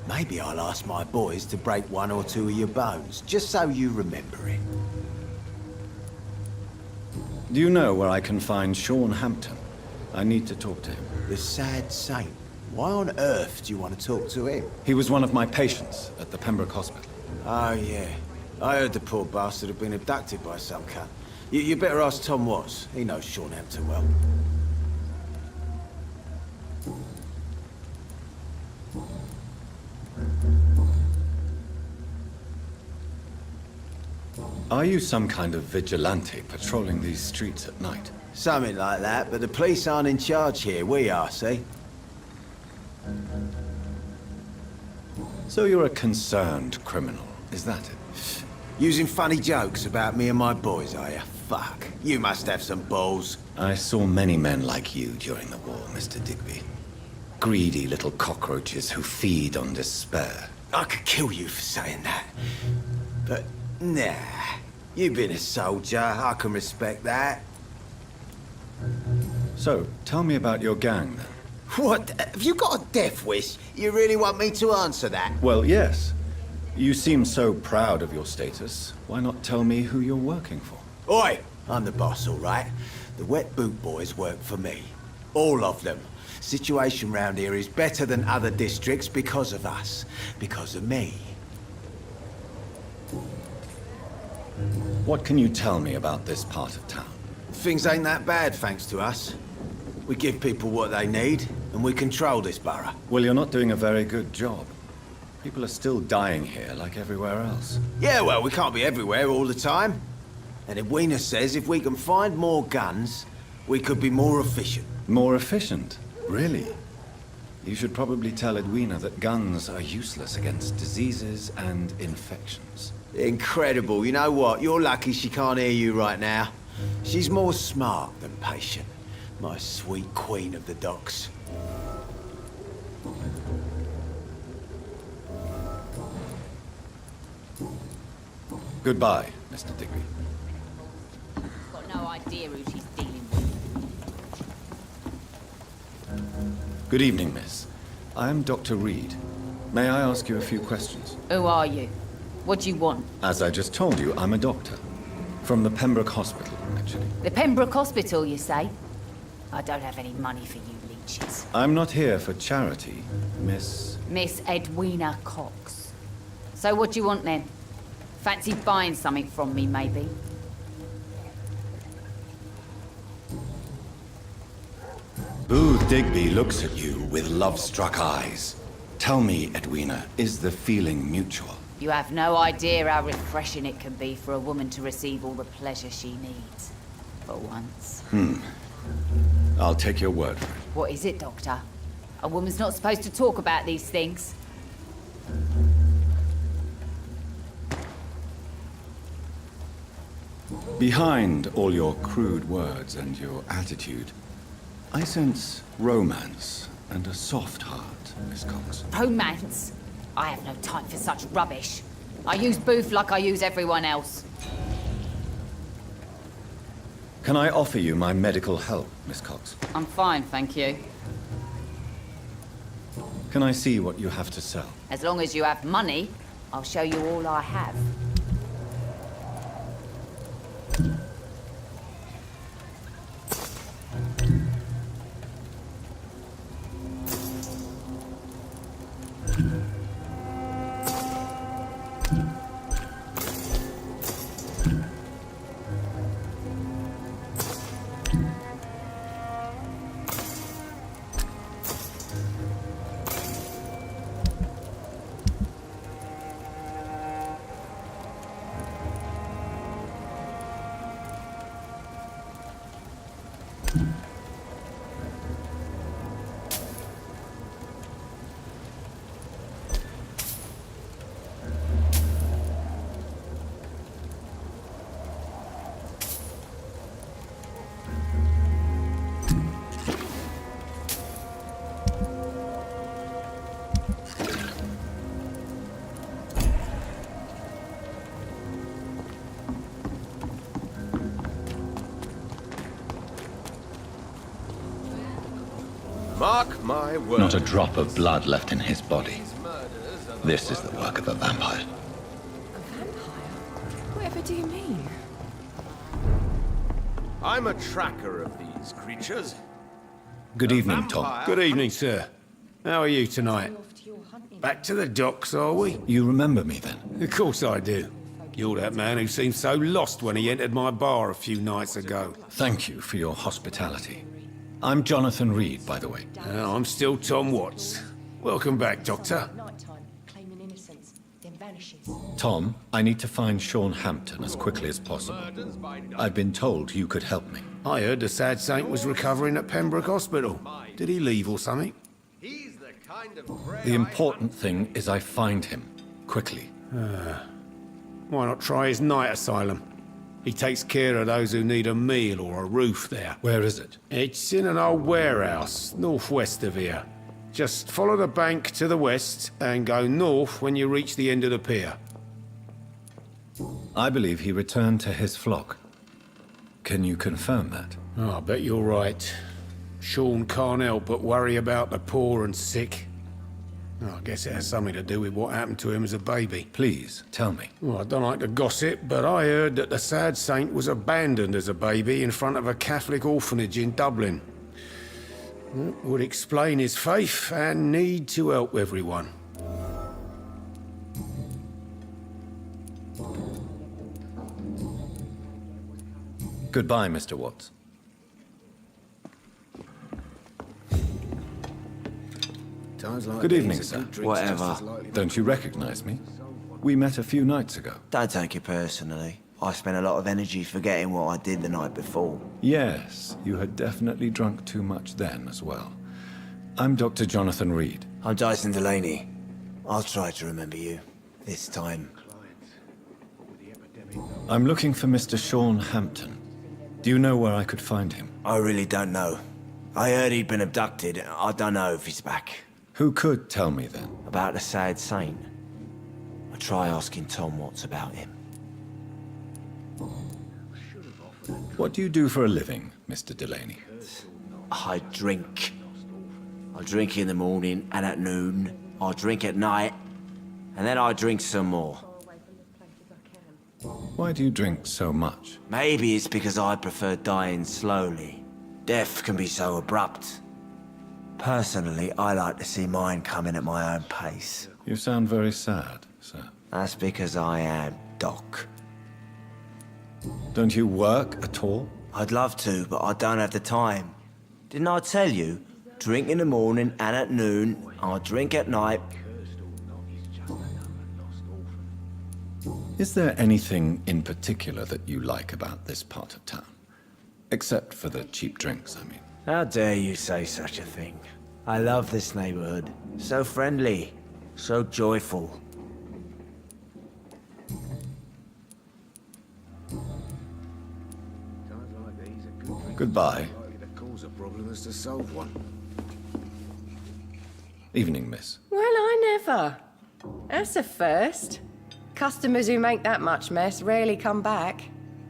Maybe I'll ask my boys to break one or two of your bones, just so you remember it. Do you know where I can find Sean Hampton? I need to talk to him. The sad saint. Why on earth do you want to talk to him? He was one of my patients at the Pembroke Hospital. Oh, yeah. I heard the poor bastard had been abducted by some cunt. You better ask Tom Watts. He knows Sean Hampton well. Are you some kind of vigilante patrolling these streets at night? Something like that, but the police aren't in charge here. We are, see? So you're a concerned criminal, is that it? Using funny jokes about me and my boys, are you? Fuck. You must have some balls. I saw many men like you during the war, Mr. Digby. Greedy little cockroaches who feed on despair. I could kill you for saying that. But, nah. You've been a soldier. I can respect that. So, tell me about your gang, then. What? Have you got a death wish? You really want me to answer that? Well, yes. You seem so proud of your status. Why not tell me who you're working for? Oi! I'm the boss, all right? The Wet Boot Boys work for me. All of them. Situation round here is better than other districts because of us. Because of me. What can you tell me about this part of town? Things ain't that bad, thanks to us. We give people what they need, and we control this borough. Well, you're not doing a very good job. People are still dying here, like everywhere else. Yeah, well, we can't be everywhere all the time. And Edwina says if we can find more guns, we could be more efficient. More efficient? Really? You should probably tell Edwina that guns are useless against diseases and infections. Incredible. You know what? You're lucky she can't hear you right now. She's more smart than patient. My sweet queen of the docks. Goodbye, Mr. Digby. Got no idea who she's dealing with. Good evening, miss. I am Dr. Reed. May I ask you a few questions? Who are you? What do you want? As I just told you, I'm a doctor. From the Pembroke Hospital, actually. The Pembroke Hospital, you say? I don't have any money for you leeches. I'm not here for charity, Miss... Miss Edwina Cox. So what do you want then? Fancy buying something from me, maybe? Booth Digby looks at you with love-struck eyes. Tell me, Edwina, is the feeling mutual? You have no idea how refreshing it can be for a woman to receive all the pleasure she needs. For once. I'll take your word for it. What is it, Doctor? A woman's not supposed to talk about these things. Behind all your crude words and your attitude, I sense romance and a soft heart, Miss Cox. Romance? I have no time for such rubbish. I use Booth like I use everyone else. Can I offer you my medical help, Miss Cox? I'm fine, thank you. Can I see what you have to sell? As long as you have money, I'll show you all I have. Mark my words. Not a drop of blood left in his body. This is the work of a vampire. A vampire? Whatever do you mean? I'm a tracker of these creatures. Good evening, Tom. Good evening, sir. How are you tonight? Back to the docks, are we? You remember me then? Of course I do. You're that man who seemed so lost when he entered my bar a few nights ago. Thank you for your hospitality. I'm Jonathan Reed, by the way. I'm still Tom Watts. Welcome back, Doctor. Tom, I need to find Sean Hampton as quickly as possible. I've been told you could help me. I heard the sad saint was recovering at Pembroke Hospital. Did he leave or something? The important thing is I find him, quickly. Why not try his night asylum? He takes care of those who need a meal or a roof there. Where is it? It's in an old warehouse, northwest of here. Just follow the bank to the west and go north when you reach the end of the pier. I believe he returned to his flock. Can you confirm that? Oh, I bet you're right. Sean can't help but worry about the poor and sick. I guess it has something to do with what happened to him as a baby. Please, tell me. Well, I don't like to gossip, but I heard that the sad saint was abandoned as a baby in front of a Catholic orphanage in Dublin. That would explain his faith and need to help everyone. Goodbye, Mr. Watts. Good evening, sir. Whatever. Don't you recognize me? We met a few nights ago. Don't take it personally. I spent a lot of energy forgetting what I did the night before. Yes, you had definitely drunk too much then as well. I'm Dr. Jonathan Reed. I'm Dyson Delaney. I'll try to remember you. This time. I'm looking for Mr. Sean Hampton. Do you know where I could find him? I really don't know. I heard he'd been abducted. I don't know if he's back. Who could tell me then? About the sad saint. I'll try asking Tom Watts about him. What do you do for a living, Mr. Delaney? I drink. I drink in the morning and at noon. I drink at night. And then I drink some more. Why do you drink so much? Maybe it's because I prefer dying slowly. Death can be so abrupt. Personally, I like to see mine coming at my own pace. You sound very sad, sir. That's because I am, Doc. Don't you work at all? I'd love to, but I don't have the time. Didn't I tell you? Drink in the morning and at noon. I drink at night. Is there anything in particular that you like about this part of town? Except for the cheap drinks, I mean. How dare you say such a thing? I love this neighborhood. So friendly, so joyful. Goodbye. Cause a problem is to solve one. Evening, miss. Well, I never. That's a first. Customers who make that much mess rarely come back.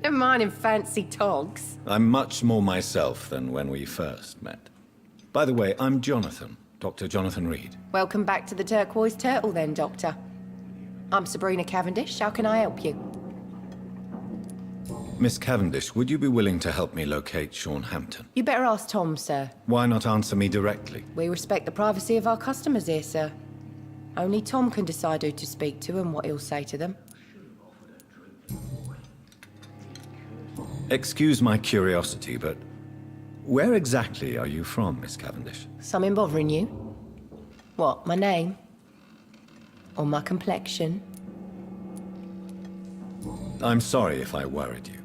Never mind in fancy togs. I'm much more myself than when we first met. By the way, I'm Jonathan, Dr. Jonathan Reed. Welcome back to the Turquoise Turtle then, Doctor. I'm Sabrina Cavendish. How can I help you? Miss Cavendish, would you be willing to help me locate Sean Hampton? You better ask Tom, sir. Why not answer me directly? We respect the privacy of our customers here, sir. Only Tom can decide who to speak to and what he'll say to them. Excuse my curiosity, but where exactly are you from, Miss Cavendish? Something bothering you? What, my name? Or my complexion? I'm sorry if I worried you.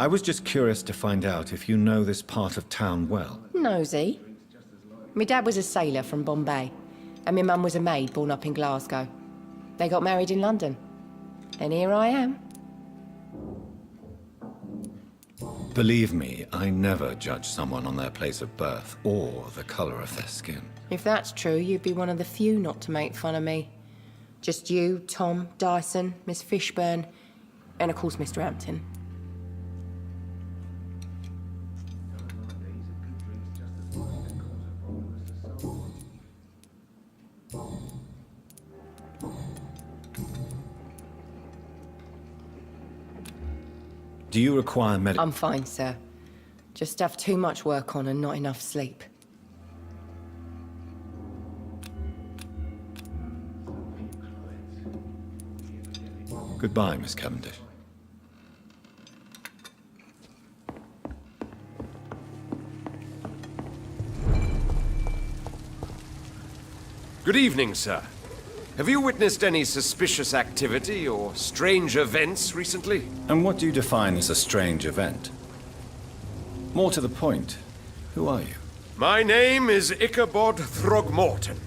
I was just curious to find out if you know this part of town well. Nosy. My dad was a sailor from Bombay, and my mum was a maid born up in Glasgow. They got married in London. And here I am. Believe me, I never judge someone on their place of birth or the color of their skin. If that's true, you'd be one of the few not to make fun of me. Just you, Tom, Dyson, Miss Fishburne, and of course Mr. Hampton. Do you require medical? I'm fine, sir. Just have too much work on and not enough sleep. Goodbye, Miss Cavendish. Good evening, sir. Have you witnessed any suspicious activity or strange events recently? And what do you define as a strange event? More to the point, who are you? My name is Ichabod Throgmorton,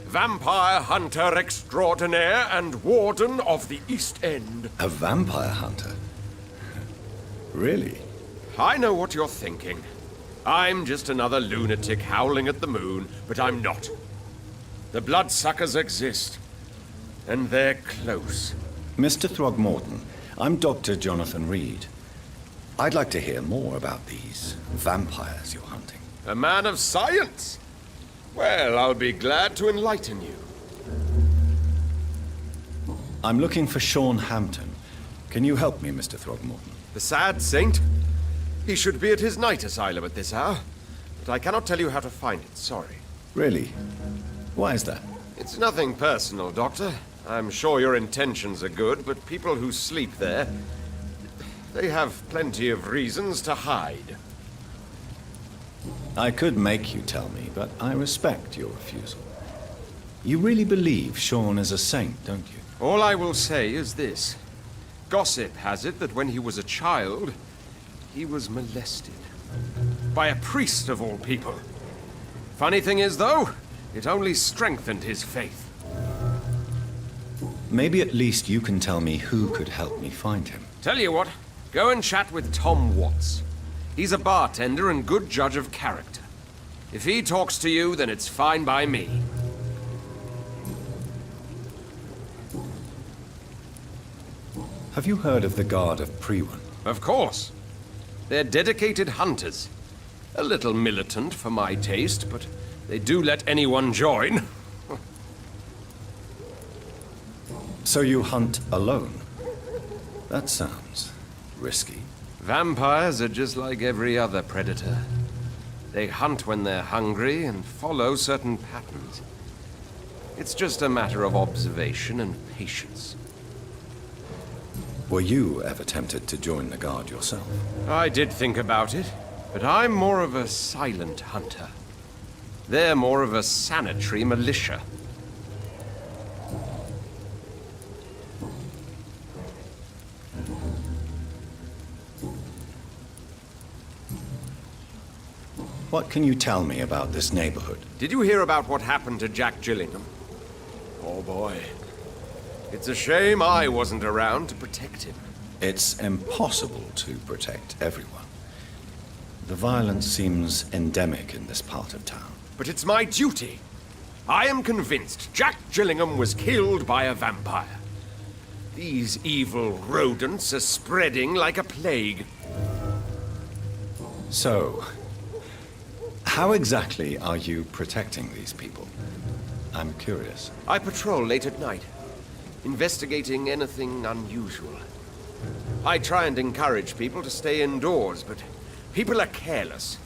vampire hunter extraordinaire and warden of the East End. A vampire hunter? Really? I know what you're thinking. I'm just another lunatic howling at the moon, but I'm not. The bloodsuckers exist. And they're close. Mr. Throgmorton, I'm Dr. Jonathan Reed. I'd like to hear more about these vampires you're hunting. A man of science? Well, I'll be glad to enlighten you. I'm looking for Sean Hampton. Can you help me, Mr. Throgmorton? The sad saint? He should be at his night asylum at this hour. But I cannot tell you how to find it, sorry. Really? Why is that? It's nothing personal, Doctor. I'm sure your intentions are good, but people who sleep there, they have plenty of reasons to hide. I could make you tell me, but I respect your refusal. You really believe Sean is a saint, don't you? All I will say is this. Gossip has it that when he was a child, he was molested. By a priest of all people. Funny thing is, though, it only strengthened his faith. Maybe at least you can tell me who could help me find him. Tell you what, go and chat with Tom Watts. He's a bartender and good judge of character. If he talks to you, then it's fine by me. Have you heard of the Guard of Primal? Of course. They're dedicated hunters. A little militant for my taste, but they do let anyone join. So you hunt alone? That sounds risky. Vampires are just like every other predator. They hunt when they're hungry and follow certain patterns. It's just a matter of observation and patience. Were you ever tempted to join the Guard yourself? I did think about it, but I'm more of a silent hunter. They're more of a sanitary militia. What can you tell me about this neighborhood? Did you hear about what happened to Jack Gillingham? Oh boy. It's a shame I wasn't around to protect him. It's impossible to protect everyone. The violence seems endemic in this part of town. But it's my duty. I am convinced Jack Gillingham was killed by a vampire. These evil rodents are spreading like a plague. So, how exactly are you protecting these people? I'm curious. I patrol late at night, investigating anything unusual. I try and encourage people to stay indoors, but people are careless.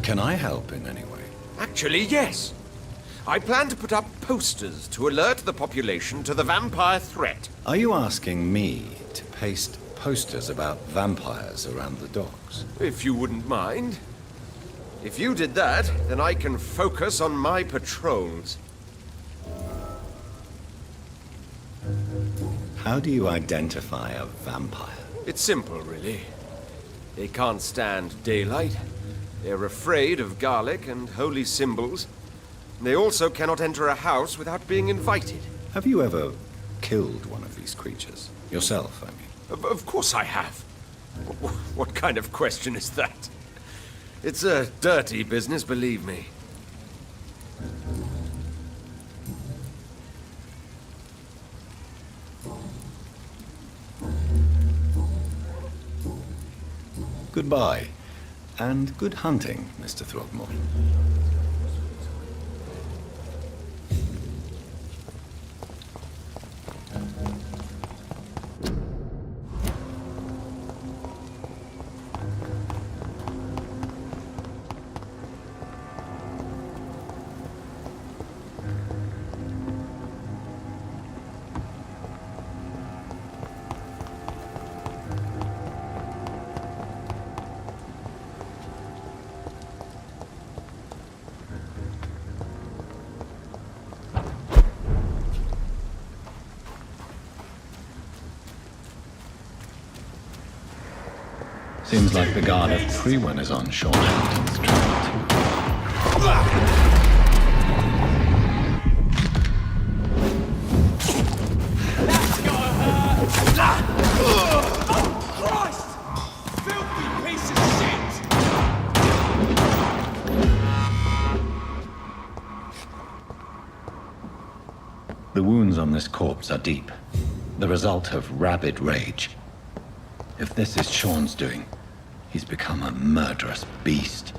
Can I help in any way? Actually, yes. I plan to put up posters to alert the population to the vampire threat. Are you asking me to paste posters about vampires around the docks? If you wouldn't mind. If you did that, then I can focus on my patrols. How do you identify a vampire? It's simple, really. They can't stand daylight. They're afraid of garlic and holy symbols. They also cannot enter a house without being invited. Have you ever killed one of these creatures? Yourself, I mean. Of course I have. What kind of question is that? It's a dirty business, believe me. Goodbye, and good hunting, Mr. Throgmorton. Seems like the Guard of Primal is on Sean Hampton's trail, too. Christ! Filthy piece of shit! The wounds on this corpse are deep, the result of rabid rage. If this is Sean's doing, He's become a murderous beast.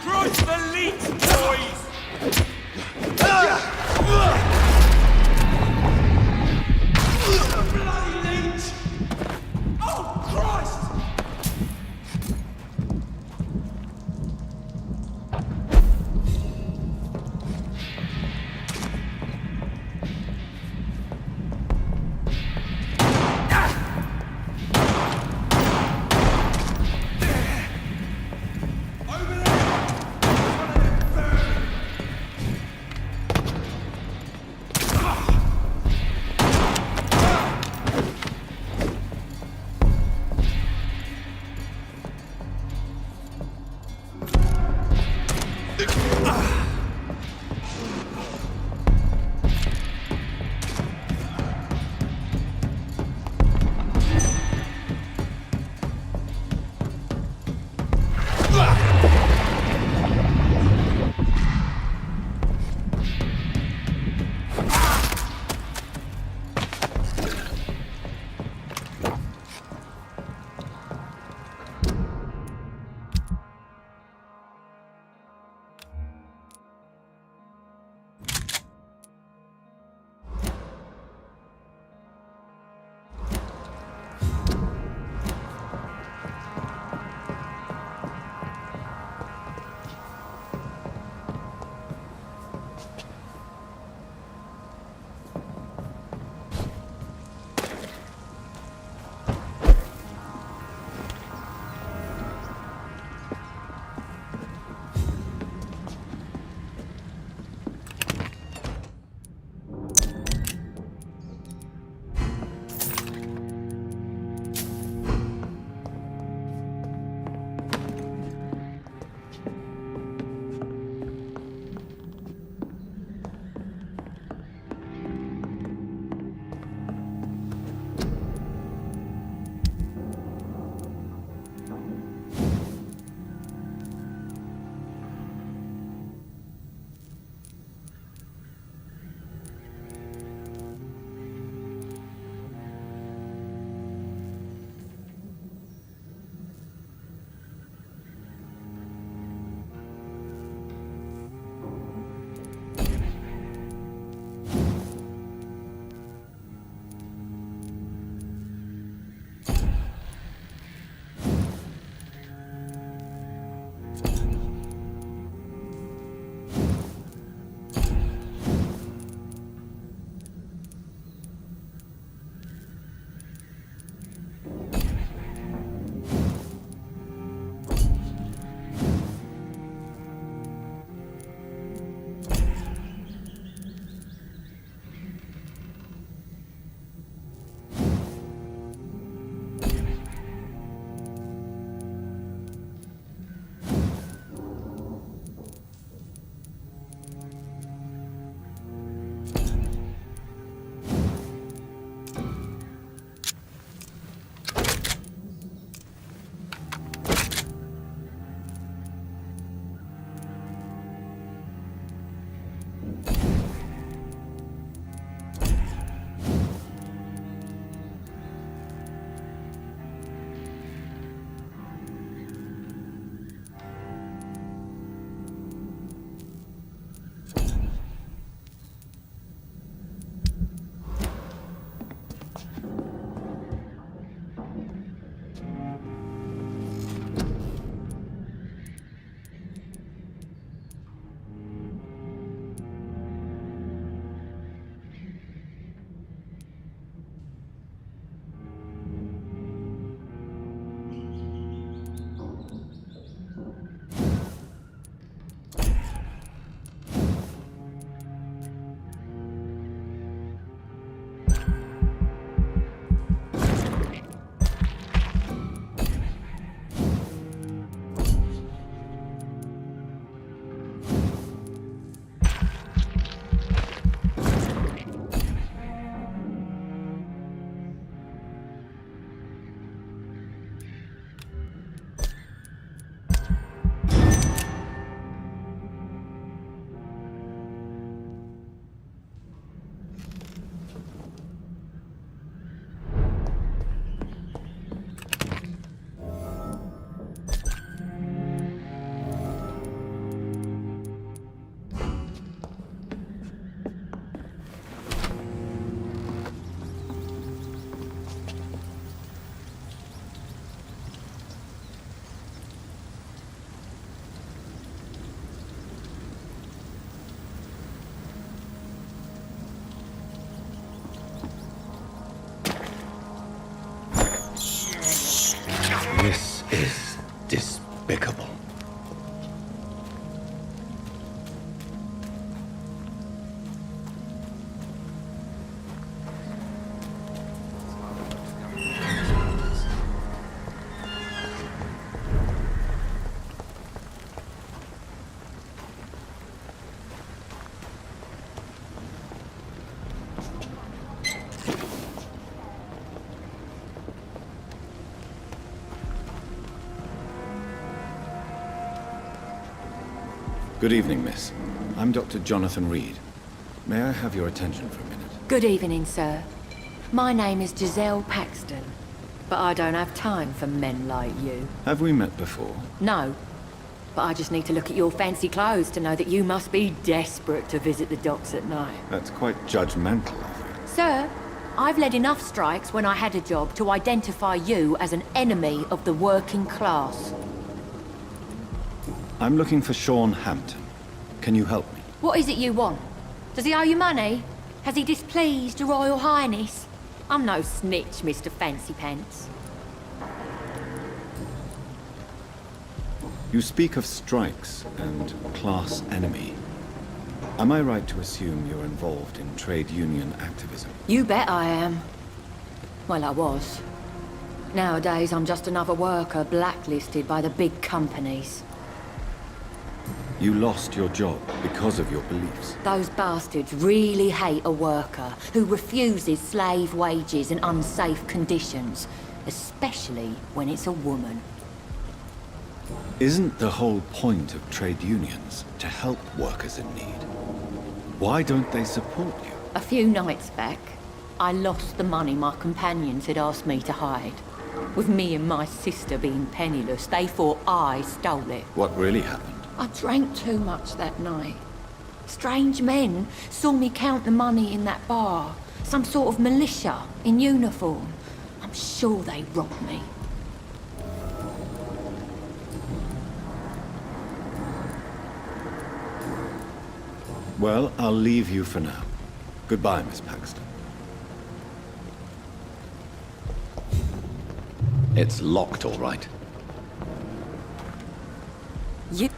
Crush the leech, boys! Bloody leech! Oh, Christ! This is despicable. Good evening, miss. I'm Dr. Jonathan Reed. May I have your attention for a minute? Good evening, sir. My name is Giselle Paxton, but I don't have time for men like you. Have we met before? No, but I just need to look at your fancy clothes to know that you must be desperate to visit the docks at night. That's quite judgmental of you. Sir, I've led enough strikes when I had a job to identify you as an enemy of the working class. I'm looking for Sean Hampton. Can you help me? What is it you want? Does he owe you money? Has he displeased your Royal Highness? I'm no snitch, Mr. Fancy Pants. You speak of strikes and class enemy. Am I right to assume you're involved in trade union activism? You bet I am. Well, I was. Nowadays, I'm just another worker blacklisted by the big companies. You lost your job because of your beliefs. Those bastards really hate a worker who refuses slave wages and unsafe conditions, especially when it's a woman. Isn't the whole point of trade unions to help workers in need? Why don't they support you? A few nights back, I lost the money my companions had asked me to hide. With me and my sister being penniless, they thought I stole it. What really happened? I drank too much that night. Strange men saw me count the money in that bar. Some sort of militia in uniform. I'm sure they robbed me. Well, I'll leave you for now. Goodbye, Miss Paxton. It's locked, all right. You...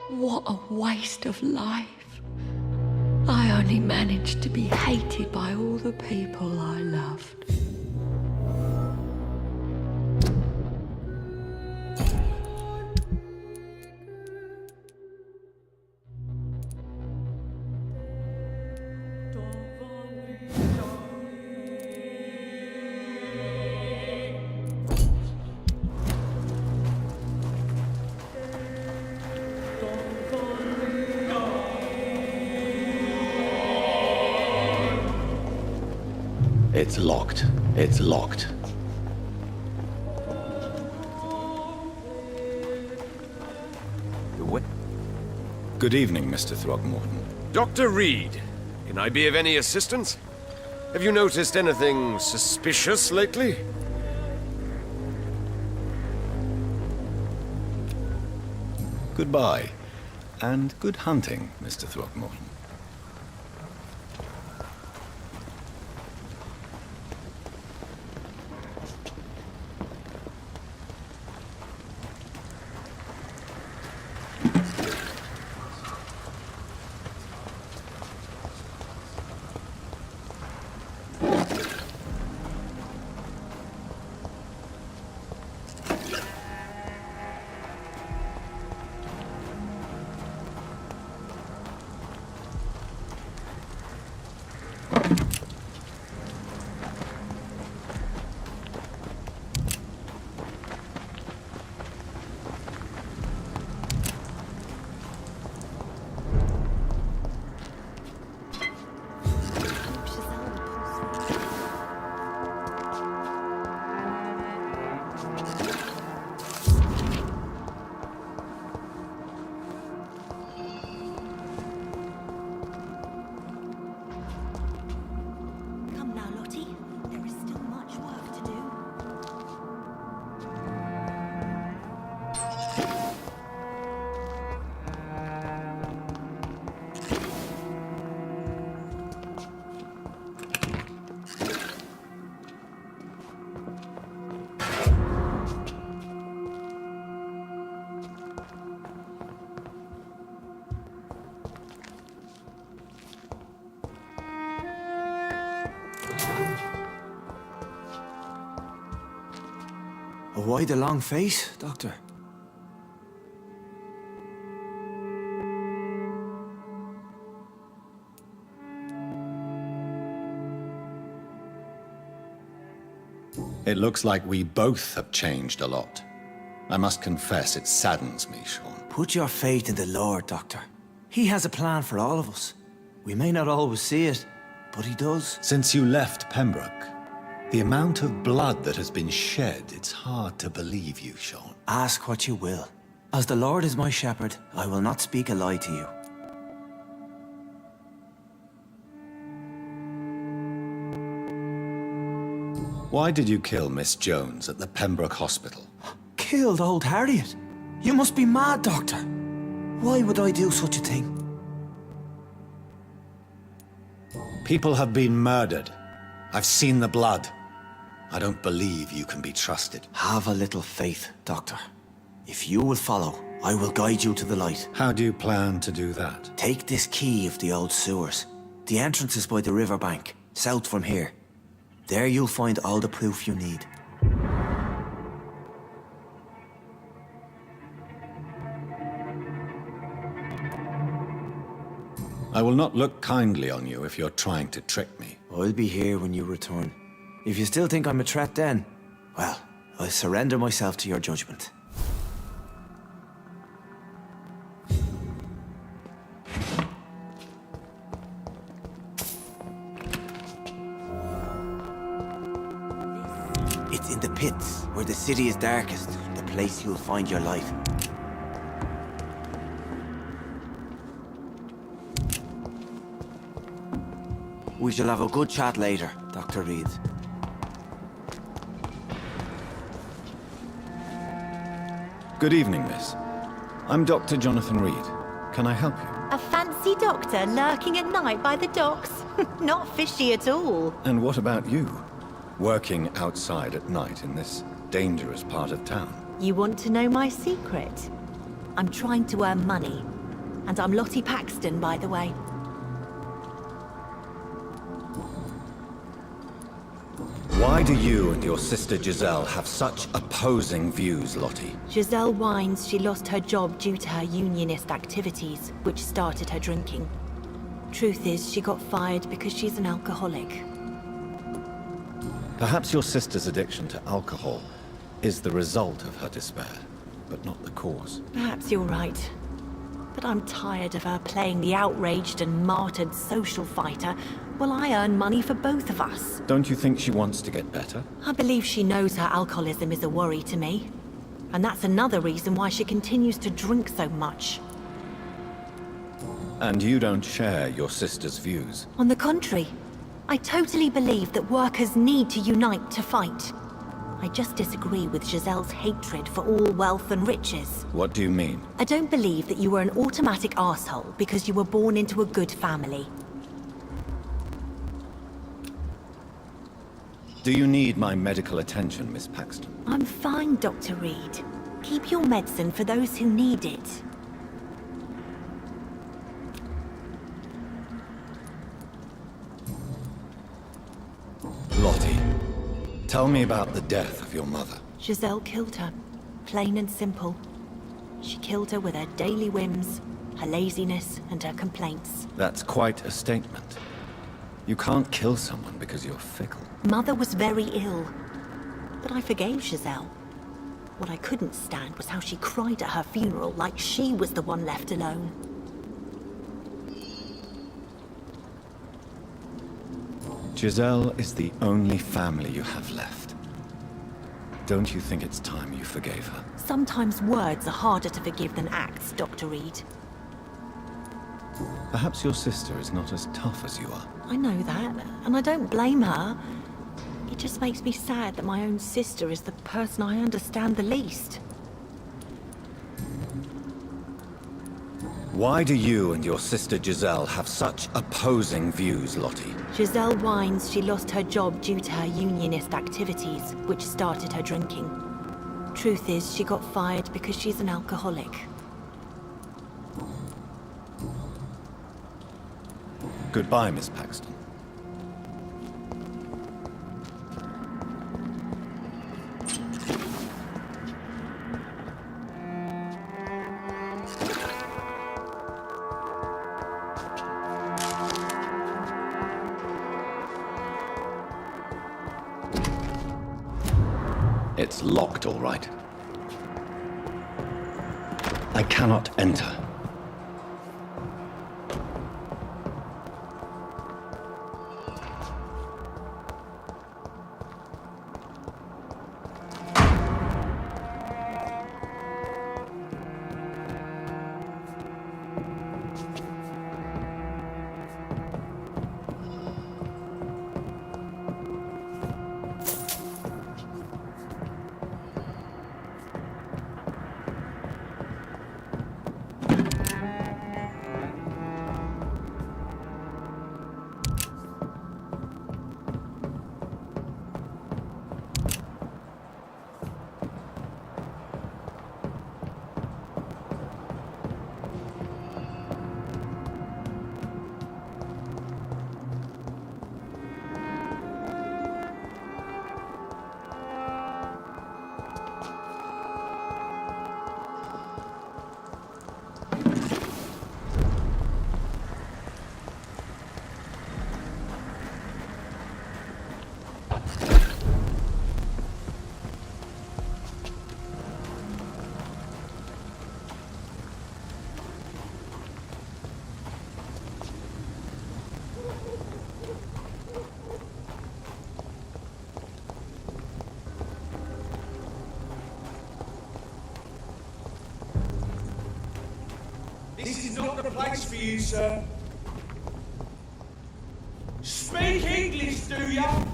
What a waste of life. I only managed to be hated by all the people I loved. It's locked. It's locked. Good evening, Mr. Throgmorton. Dr. Reed, can I be of any assistance? Have you noticed anything suspicious lately? Goodbye, and good hunting, Mr. Throgmorton. Why the long face, Doctor? It looks like we both have changed a lot. I must confess, it saddens me, Sean. Put your faith in the Lord, Doctor. He has a plan for all of us. We may not always see it, but he does. Since you left Pembroke, the amount of blood that has been shed, it's hard to believe you, Sean. Ask what you will. As the Lord is my shepherd, I will not speak a lie to you. Why did you kill Miss Jones at the Pembroke Hospital? Killed old Harriet? You must be mad, Doctor. Why would I do such a thing? People have been murdered. I've seen the blood. I don't believe you can be trusted. Have a little faith, Doctor. If you will follow, I will guide you to the light. How do you plan to do that? Take this key of the old sewers. The entrance is by the riverbank, south from here. There you'll find all the proof you need. I will not look kindly on you if you're trying to trick me. I'll be here when you return. If you still think I'm a threat then, well, I'll surrender myself to your judgment. It's in the pits, where the city is darkest, the place you'll find your light. We shall have a good chat later, Dr. Reed. Good evening, miss. I'm Dr. Jonathan Reed. Can I help you? A fancy doctor lurking at night by the docks? Not fishy at all. And what about you? Working outside at night in this dangerous part of town? You want to know my secret? I'm trying to earn money. And I'm Lottie Paxton, by the way. Why do you and your sister Giselle have such opposing views, Lottie? Giselle whines she lost her job due to her unionist activities, which started her drinking. Truth is, she got fired because she's an alcoholic. Perhaps your sister's addiction to alcohol is the result of her despair, but not the cause. Perhaps you're right. But I'm tired of her playing the outraged and martyred social fighter while I earn money for both of us. Don't you think she wants to get better? I believe she knows her alcoholism is a worry to me. And that's another reason why she continues to drink so much. And you don't share your sister's views? On the contrary, I totally believe that workers need to unite to fight. I just disagree with Giselle's hatred for all wealth and riches. What do you mean? I don't believe that you were an automatic arsehole because you were born into a good family. Do you need my medical attention, Miss Paxton? I'm fine, Dr. Reed. Keep your medicine for those who need it. Lottie, tell me about the death of your mother. Giselle killed her. Plain and simple. She killed her with her daily whims, her laziness, and her complaints. That's quite a statement. You can't kill someone because you're fickle. Mother was very ill, but I forgave Giselle. What I couldn't stand was how she cried at her funeral like she was the one left alone. Giselle is the only family you have left. Don't you think it's time you forgave her? Sometimes words are harder to forgive than acts, Dr. Reed. Perhaps your sister is not as tough as you are. I know that, and I don't blame her. It just makes me sad that my own sister is the person I understand the least. Why do you and your sister Giselle have such opposing views, Lottie? Giselle whines she lost her job due to her unionist activities, which started her drinking. Truth is, she got fired because she's an alcoholic. Goodbye, Miss Paxton. It's locked, all right. I cannot enter. This is not the place for you, sir. Speak English, do ya?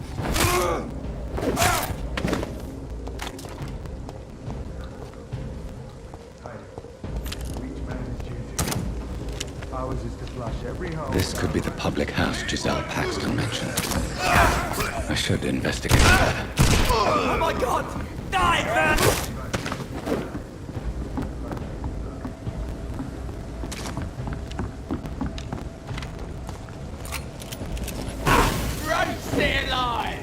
This could be the public house Giselle Paxton mentioned. I should investigate better. Oh my god! Die, man! Stay alive!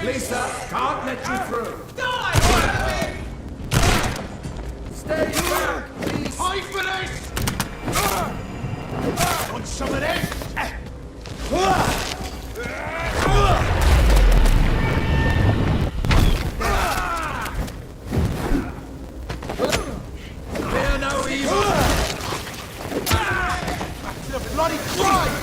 Lisa, can't let you through. Die! Stay back, please. Fight for this! Want some of this? Fear no evil. Back to the bloody Christ!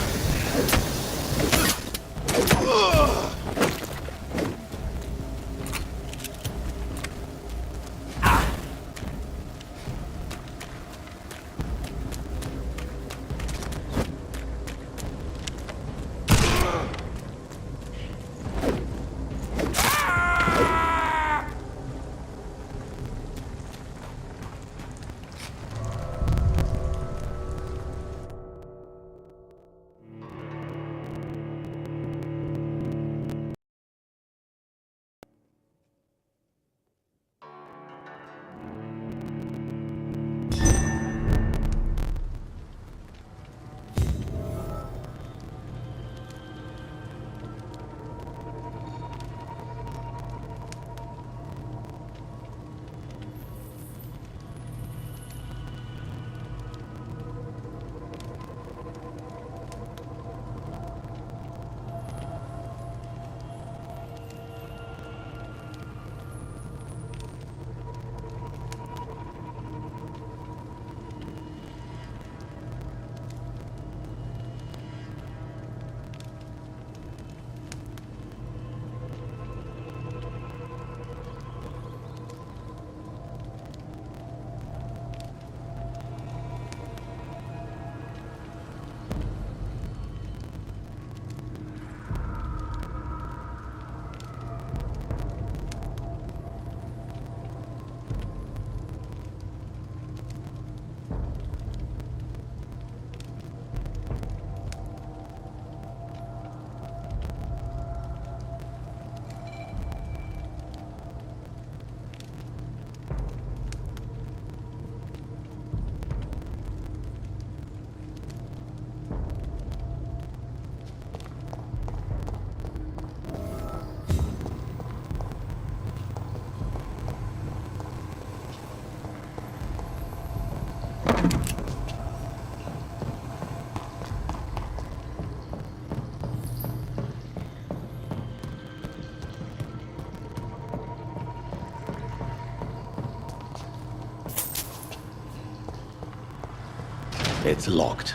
It's locked.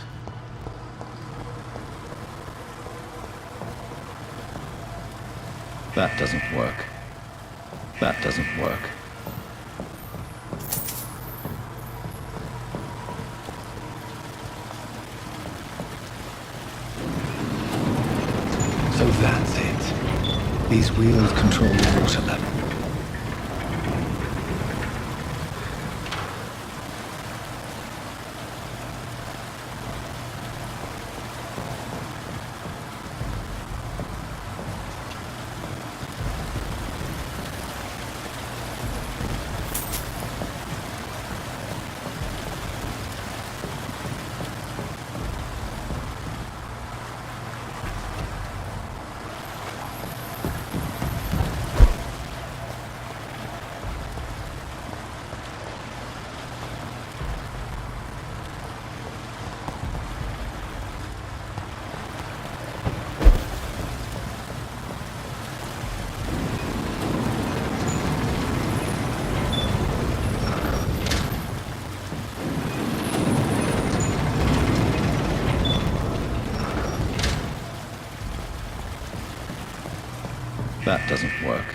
That doesn't work. That doesn't work. So that's it. These wheels control the water level. That doesn't work.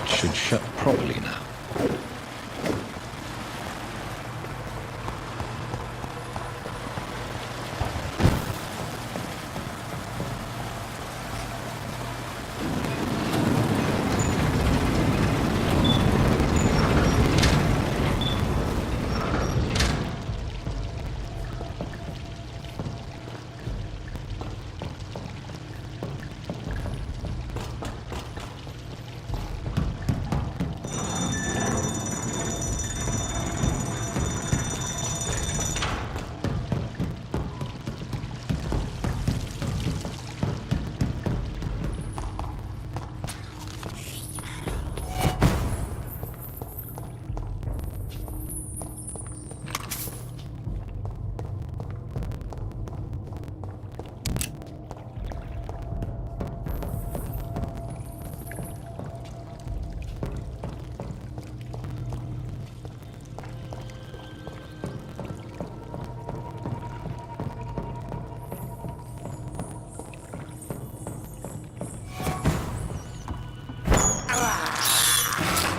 Should shut properly now.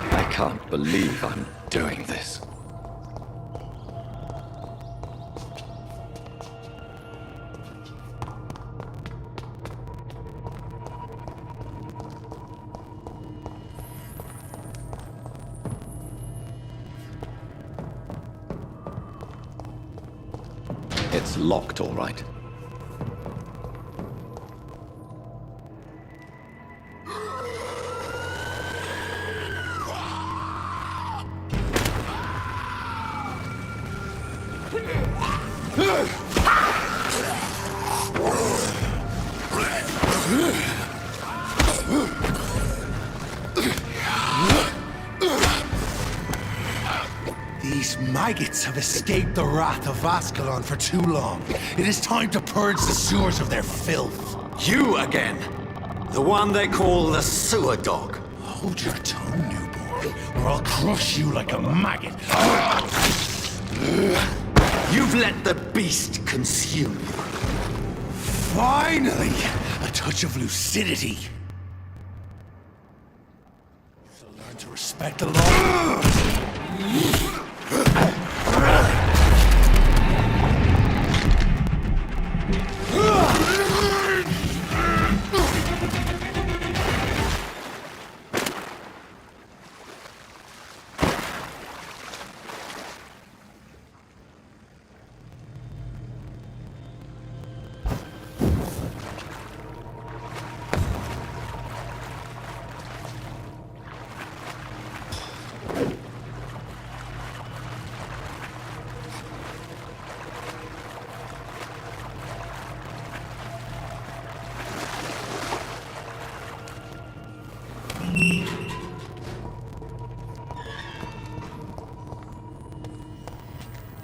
I can't believe I'm doing this. It's locked, all right. These maggots have escaped the wrath of Ascalon for too long. It is time to purge the sewers of their filth. You again! The one they call the sewer dog. Hold your tongue, new boy, or I'll crush you like a maggot. You've let the beast consume you. Finally! A touch of lucidity. So learn to respect the law.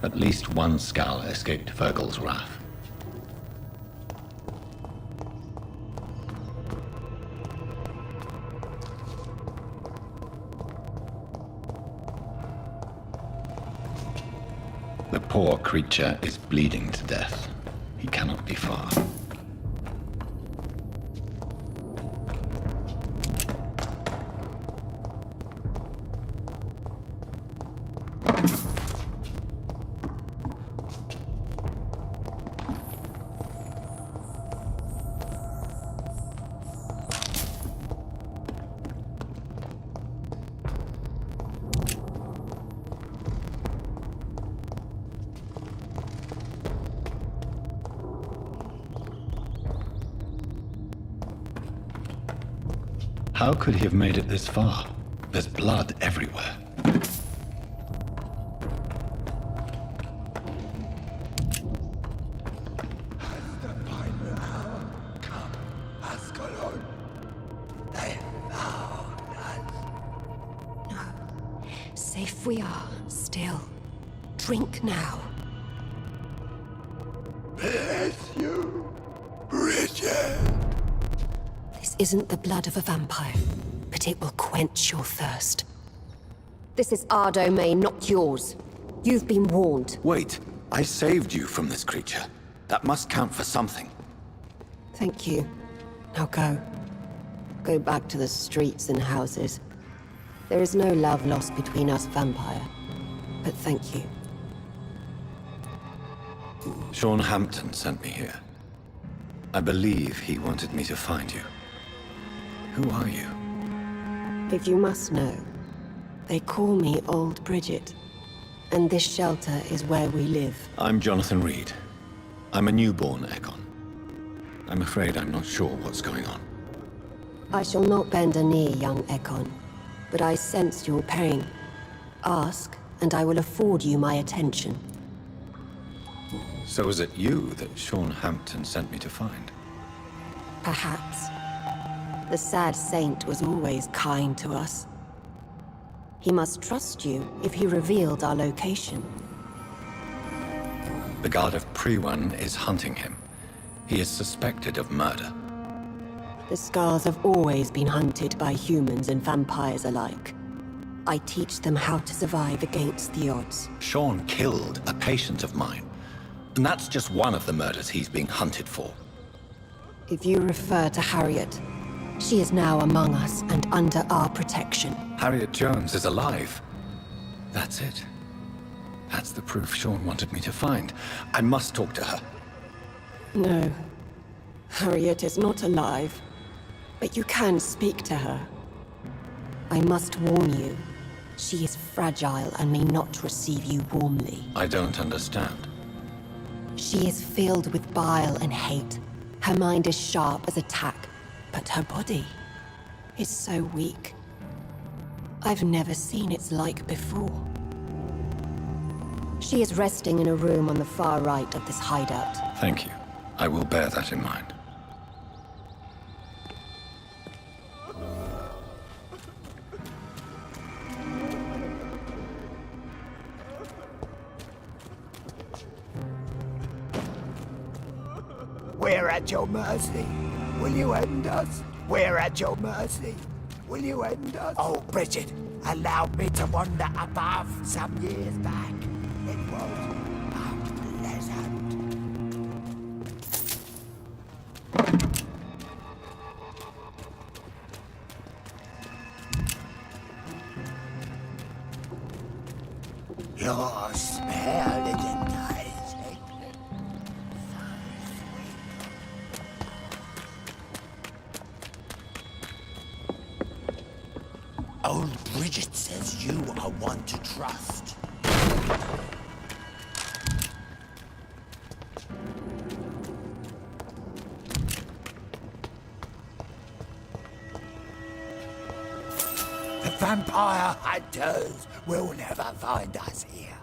At least one skull escaped Virgil's wrath. The poor creature is bleeding to death. He cannot be far. How could he have made it this far? There's blood everywhere. Safe we are, still. Drink now. Bless you, Bridget. This isn't the blood of a vampire, but it will quench your thirst. This is our domain, not yours. You've been warned. Wait, I saved you from this creature. That must count for something. Thank you. Now go. Go back to the streets and houses. There is no love lost between us, vampire. But thank you. Sean Hampton sent me here. I believe he wanted me to find you. Who are you? If you must know, they call me Old Bridget. And this shelter is where we live. I'm Jonathan Reed. I'm a newborn Ekon. I'm afraid I'm not sure what's going on. I shall not bend a knee, young Ekon. But I sense your pain. Ask, and I will afford you my attention. So is it you that Sean Hampton sent me to find? Perhaps. The sad saint was always kind to us. He must trust you if he revealed our location. The guard of Priwan is hunting him. He is suspected of murder. The Scars have always been hunted by humans and vampires alike. I teach them how to survive against the odds. Sean killed a patient of mine. And that's just one of the murders he's being hunted for. If you refer to Harriet, she is now among us and under our protection. Harriet Jones is alive. That's it. That's the proof Sean wanted me to find. I must talk to her. No. Harriet is not alive. But you can speak to her. I must warn you. She is fragile and may not receive you warmly. I don't understand. She is filled with bile and hate. Her mind is sharp as a tack, but her body is so weak. I've never seen its like before. She is resting in a room on the far right of this hideout. Thank you. I will bear that in mind. We're at your mercy. Will you end us? We're at your mercy. Will you end us? Oh, Bridget allowed me to wander above some years back. It was unpleasant. Your spell is enticing. Old Bridget says you are one to trust. The vampire hunters will never find us here.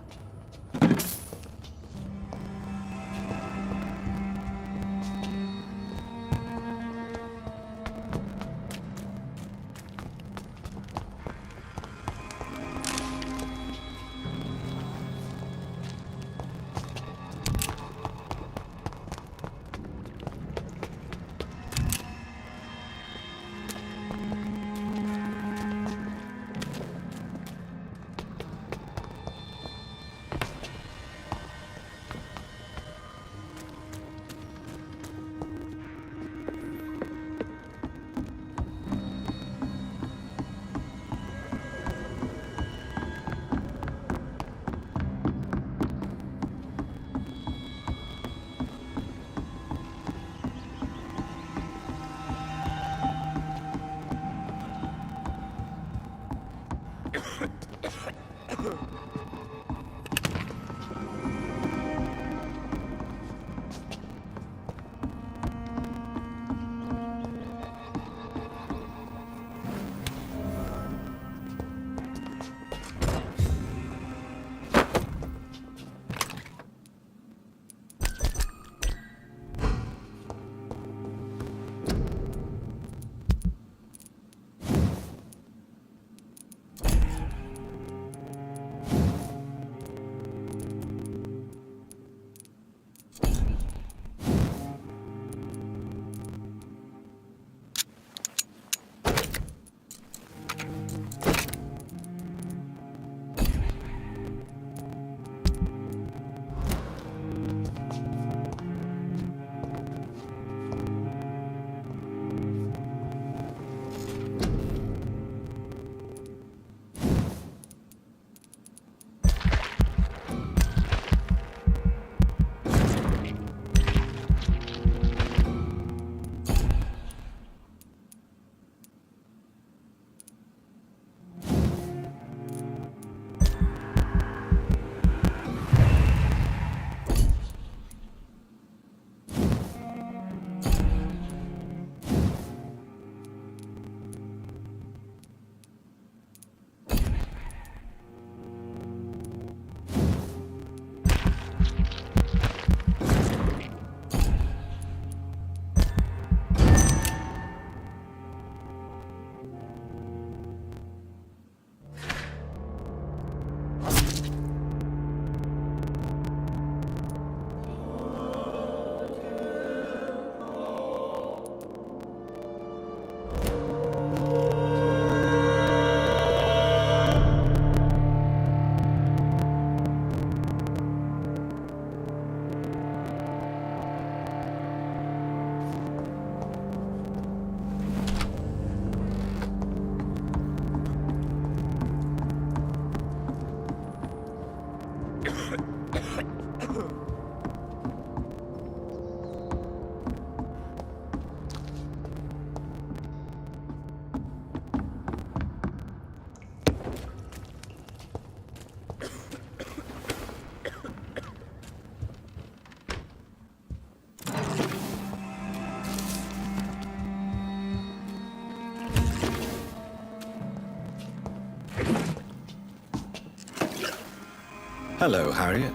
Hello, Harriet.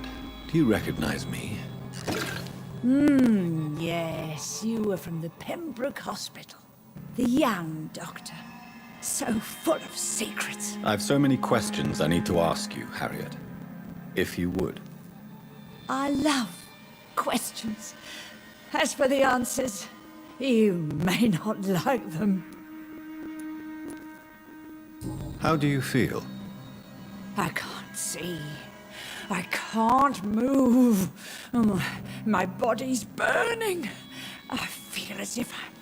Do you recognize me? Yes, you were from the Pembroke Hospital. The young doctor. So full of secrets. I've so many questions I need to ask you, Harriet. If you would. I love questions. As for the answers, you may not like them. How do you feel? I can't see. I can't move. My body's burning. I feel as if I'm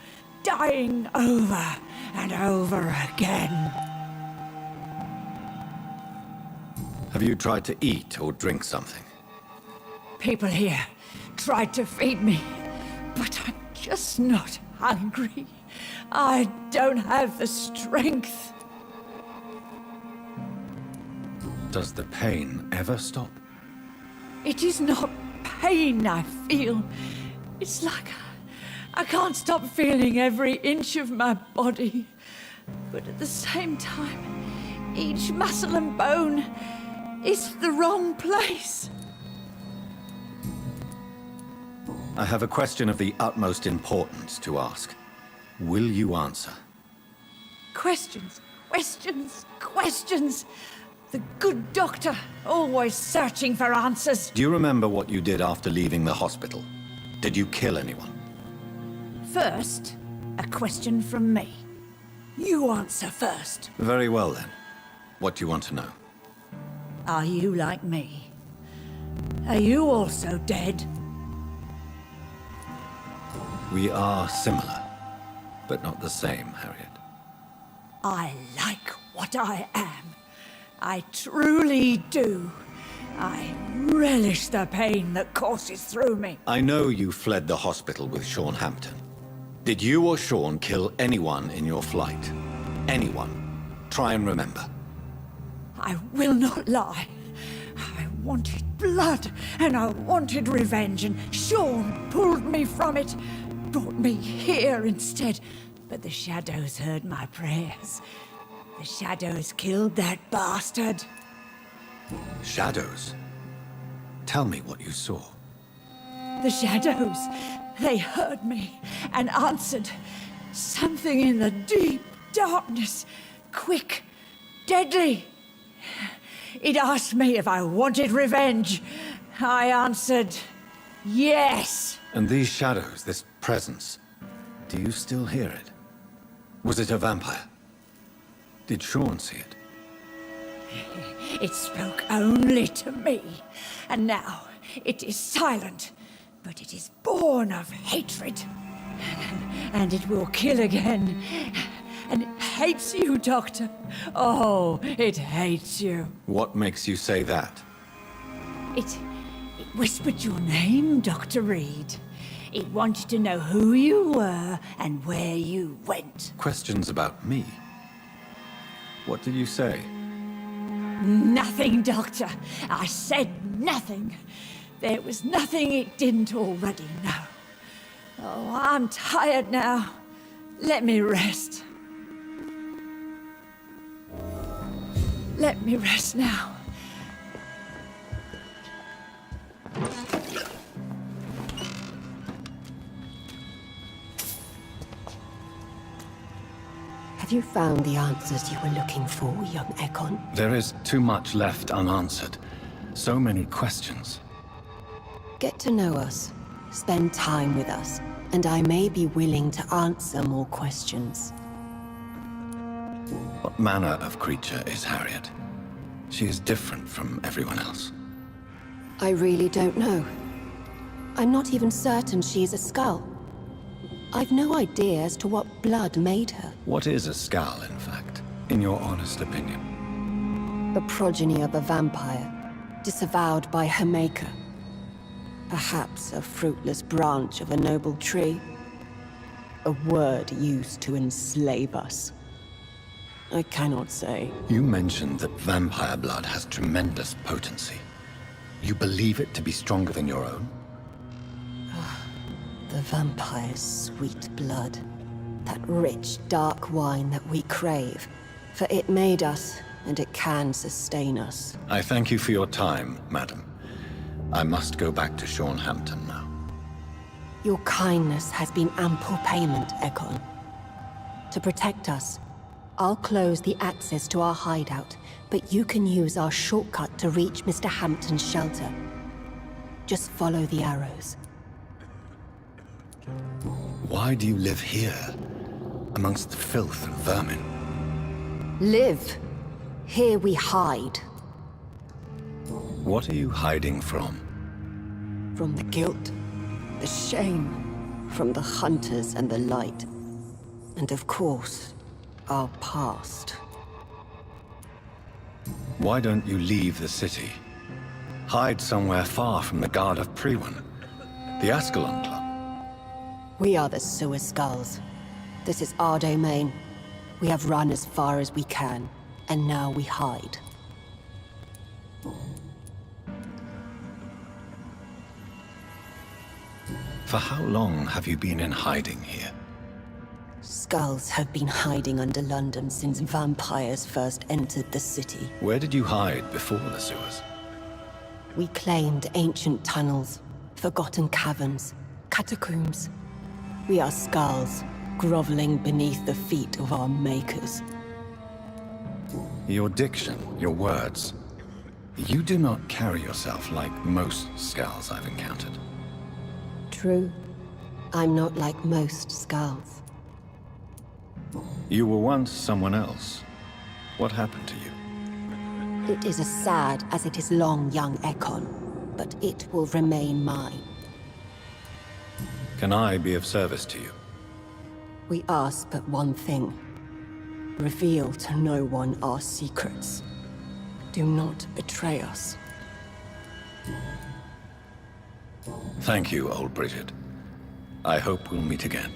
dying over and over again. Have you tried to eat or drink something? People here tried to feed me, but I'm just not hungry. I don't have the strength. Does the pain ever stop? It is not pain I feel. It's like I can't stop feeling every inch of my body. But at the same time, each muscle and bone is the wrong place. I have a question of the utmost importance to ask. Will you answer? Questions, questions, questions. The good doctor, always searching for answers. Do you remember what you did after leaving the hospital? Did you kill anyone? First, a question from me. You answer first. Very well then. What do you want to know? Are you like me? Are you also dead? We are similar, but not the same, Harriet. I like what I am. I truly do. I relish the pain that courses through me. I know you fled the hospital with Sean Hampton. Did you or Sean kill anyone in your flight? Anyone? Try and remember. I will not lie. I wanted blood, and I wanted revenge, and Sean pulled me from it, brought me here instead. But the shadows heard my prayers. The shadows killed that bastard. Shadows? Tell me what you saw. The shadows, they heard me and answered. Something in the deep darkness, quick, deadly. It asked me if I wanted revenge. I answered, yes. And these shadows, this presence, do you still hear it? Was it a vampire? Did Sean see it? It spoke only to me, and now it is silent, but it is born of hatred. And it will kill again. And it hates you, Doctor. Oh, it hates you. What makes you say that? It whispered your name, Dr. Reed. It wanted to know who you were and where you went. Questions about me? What did you say? Nothing, Doctor. I said nothing. There was nothing it didn't already know. Oh, I'm tired now. Let me rest. Let me rest now. Have you found the answers you were looking for, young Ekon? There is too much left unanswered. So many questions. Get to know us, spend time with us, and I may be willing to answer more questions. What manner of creature is Harriet? She is different from everyone else. I really don't know. I'm not even certain she is a skull. I've no idea as to what blood made her. What is a skull, in fact, in your honest opinion? The progeny of a vampire, disavowed by her maker. Perhaps a fruitless branch of a noble tree. A word used to enslave us. I cannot say. You mentioned that vampire blood has tremendous potency. You believe it to be stronger than your own? The vampire's sweet blood. That rich, dark wine that we crave. For it made us, and it can sustain us. I thank you for your time, madam. I must go back to Shornhampton now. Your kindness has been ample payment, Ekon. To protect us, I'll close the access to our hideout, but you can use our shortcut to reach Mr. Hampton's shelter. Just follow the arrows. Why do you live here, amongst the filth and vermin? Live. Here we hide. What are you hiding from? From the guilt, the shame, from the hunters and the light. And of course, our past. Why don't you leave the city? Hide somewhere far from the guard of Priwen, the Ascalon Club. We are the Sewer Skulls. This is our domain. We have run as far as we can, and now we hide. For how long have you been in hiding here? Skulls have been hiding under London since vampires first entered the city. Where did you hide before the sewers? We claimed ancient tunnels, forgotten caverns, catacombs. We are skulls, groveling beneath the feet of our makers. Your diction, your words. You do not carry yourself like most skulls I've encountered. True. I'm not like most skulls. You were once someone else. What happened to you? It is as sad as it is long, young Ekon, but it will remain mine. Can I be of service to you? We ask but one thing. Reveal to no one our secrets. Do not betray us. Thank you, old Bridget. I hope we'll meet again.